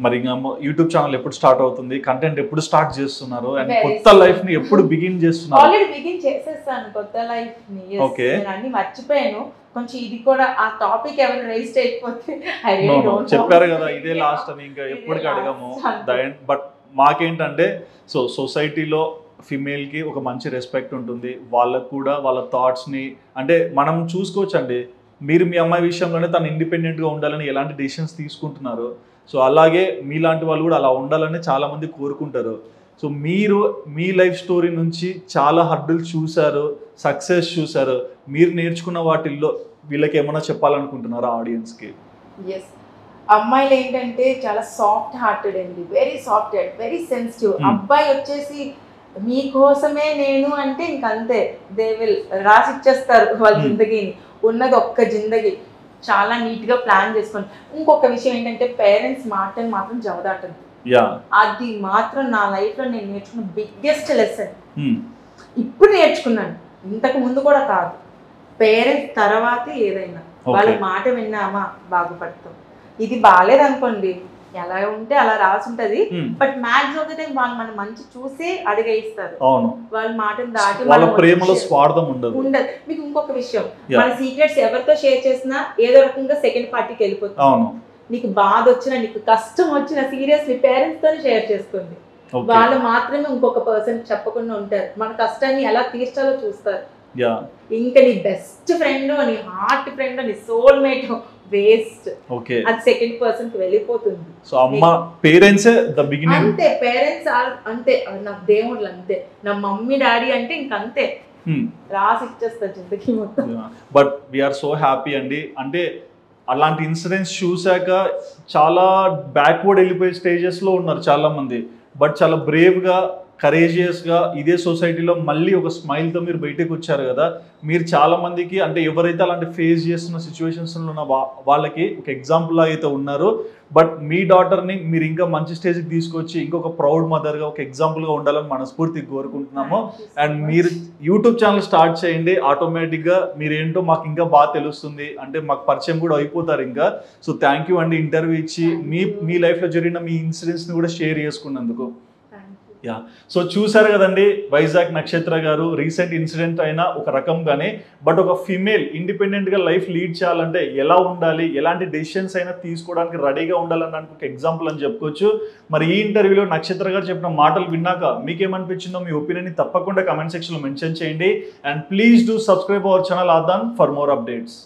A: మరి ఇంకా యూట్యూబ్ ఛానల్ ఎప్పుడు స్టార్ట్ అవుతుంది, కంటెంట్ ఎప్పుడు స్టార్ట్ చేస్తున్నారు, అండ్ కొత్త లైఫ్ ని ఎప్పుడు బిగిన్ చేస్తున్నారు?
B: ఆల్రెడీ బిగిన్ చేసేస్తాను కొత్త లైఫ్ ని. ఓకే, నేను అన్ని మర్చిపోయాను కొంచెం. ఇది కూడా ఆ టాపిక్ ఎవరు రైజ్ చేయకపోతే
A: చెప్పారు కదా ఇదే లాస్ట్ అని, ఇంకా ఎప్పటికీ అడగము. బట్ మాకేంటంటే సొసైటీలో ఫిమేల్కి ఒక మంచి రెస్పెక్ట్ ఉంటుంది, వాళ్ళకు కూడా వాళ్ళ థాట్స్ని అంటే మనం చూసుకోవచ్చు అండి. మీరు మీ అమ్మాయి విషయంలోనే తను ఇండిపెండెంట్గా ఉండాలని ఎలాంటి డెసిషన్స్ తీసుకుంటున్నారు, సో అలాగే మీలాంటి వాళ్ళు కూడా అలా ఉండాలని చాలామంది కోరుకుంటారు. సో మీరు మీ లైఫ్ స్టోరీ నుంచి చాలా హర్డులు చూశారు, సక్సెస్ చూశారు. మీరు నేర్చుకున్న వాటిల్లో వీళ్ళకి ఏమైనా చెప్పాలనుకుంటున్నారా ఆడియన్స్కి?
B: ఎస్, అమ్మాయిలు ఏంటంటే చాలా సాఫ్ట్ హార్టెడ్ అండి, very soft hearted, very sensitive. అబ్బాయి వచ్చేసి మీకోసమే నేను అంటే ఇంకంతే, దే విల్ రాసి ఇచ్చేస్తారు వాళ్ళ జిందగీని. ఉన్నది ఒక్క జిందగీ, చాలా నీట్గా ప్లాన్ చేసుకోండి. ఇంకొక విషయం ఏంటంటే పేరెంట్స్ మాటని మాత్రం జవదాటదు. అది మాత్రం నా లైఫ్లో నేను నేర్చుకున్న బిగ్గెస్ట్ లెసన్. ఇప్పుడు నేర్చుకున్నాను, ఇంతకు ముందు కూడా కాదు. పేరెంట్స్ తర్వాతే ఏదైనా, వాళ్ళ మాట విన్నామా బాగుపడతాం. ఇది బాగాలేదనుకోండి, ఎలా ఉంటే అలా రాసి ఉంటది. But maximum of the time వాళ్ళు మన మంచి చూసి అడిగేస్తారు, వాళ్ళ మాటను దాటి
A: వాళ్ళ ప్రేమలో స్వార్థం ఉండదు.
B: మీకు ఇంకొక విషయం, మన సీక్రెట్స్ ఎవరితో షేర్ చేసినా ఏదో రకంగా సెకండ్ పార్టీకి వెళ్ళిపోతుంది. నీకు బాధ వచ్చినా, నీకు కష్టం వచ్చినా సీరియస్లీ పేరెంట్స్ తోనే షేర్ చేసుకోండి. వాళ్ళు మాత్రమే ఇంకొక పర్సన్ చెప్పకుండా ఉంటారు, మన కష్టాన్ని ఎలా తీర్చాలో చూస్తారు. ఇంకా నీ బెస్ట్ ఫ్రెండ్, నీ హార్ట్ ఫ్రెండ్, నీ సోల్ మేట్ వేస్ట్. అది సెకండ్ పర్సన్ కి వెళ్ళిపోతుంది.
A: సో అమ్మ పేరెంట్సే ద బిగినింగ్.
B: అంతే, పేరెంట్స్ అంతే, నాకు దేవుళ్ళు అంతే. నా మమ్మీ డాడీ అంటే ఇంకంతే, రాసి ఇచ్చేస్తారు జిందగీ మొత్తం.
A: బట్ వీఆర్ సో హ్యాపీ అండి. అంటే అలాంటి ఇన్సిడెంట్స్ చూశాక చాలా బ్యాక్వర్డ్ వెళ్ళిపోయే స్టేజెస్లో ఉన్నారు చాలామంది, బట్ చాలా బ్రేవ్గా కరేజియస్గా ఇదే సొసైటీలో మళ్ళీ ఒక స్మైల్తో మీరు బయటకు వచ్చారు కదా. మీరు చాలామందికి అంటే ఎవరైతే అలాంటి ఫేస్ చేస్తున్న సిచ్యువేషన్స్లో ఉన్న వాళ్ళకి ఒక ఎగ్జాంపుల్ అయితే ఉన్నారు. బట్ మీ డాటర్ని మీరు ఇంకా మంచి స్టేజ్కి తీసుకొచ్చి ఇంకొక ప్రౌడ్ మదర్గా ఒక ఎగ్జాంపుల్గా ఉండాలని మనస్ఫూర్తిగా కోరుకుంటున్నాము. అండ్ మీరు యూట్యూబ్ ఛానల్ స్టార్ట్ చేయండి, ఆటోమేటిక్గా మీరేంటో మాకు ఇంకా బాగా తెలుస్తుంది, అంటే మాకు పరిచయం కూడా అయిపోతారు ఇంకా. సో థ్యాంక్ యూ అండి, ఇంటర్వ్యూ ఇచ్చి మీ లైఫ్లో జరిగిన మీ ఇన్సిడెంట్స్ని కూడా షేర్ చేసుకున్నందుకు. సో చూసారు కదండి, వైజాగ్ నక్షత్ర గారు రీసెంట్ ఇన్సిడెంట్ అయినా ఒక రకంగానే, బట్ ఒక ఫీమేల్ ఇండిపెండెంట్గా లైఫ్ లీడ్ చేయాలంటే ఎలా ఉండాలి, ఎలాంటి డెసిషన్స్ అయినా తీసుకోవడానికి రెడీగా ఉండాలన్నానికి ఒక ఎగ్జాంపుల్ అని చెప్పుకోవచ్చు. మరి ఈ ఇంటర్వ్యూలో నక్షత్ర గారు చెప్పిన మాటలు విన్నాక మీకేమనిపించిందో మీ ఒపీనియన్ని తప్పకుండా కమెంట్ సెక్షన్లో మెన్షన్ చేయండి. And please do subscribe our channel Aadhan for more updates.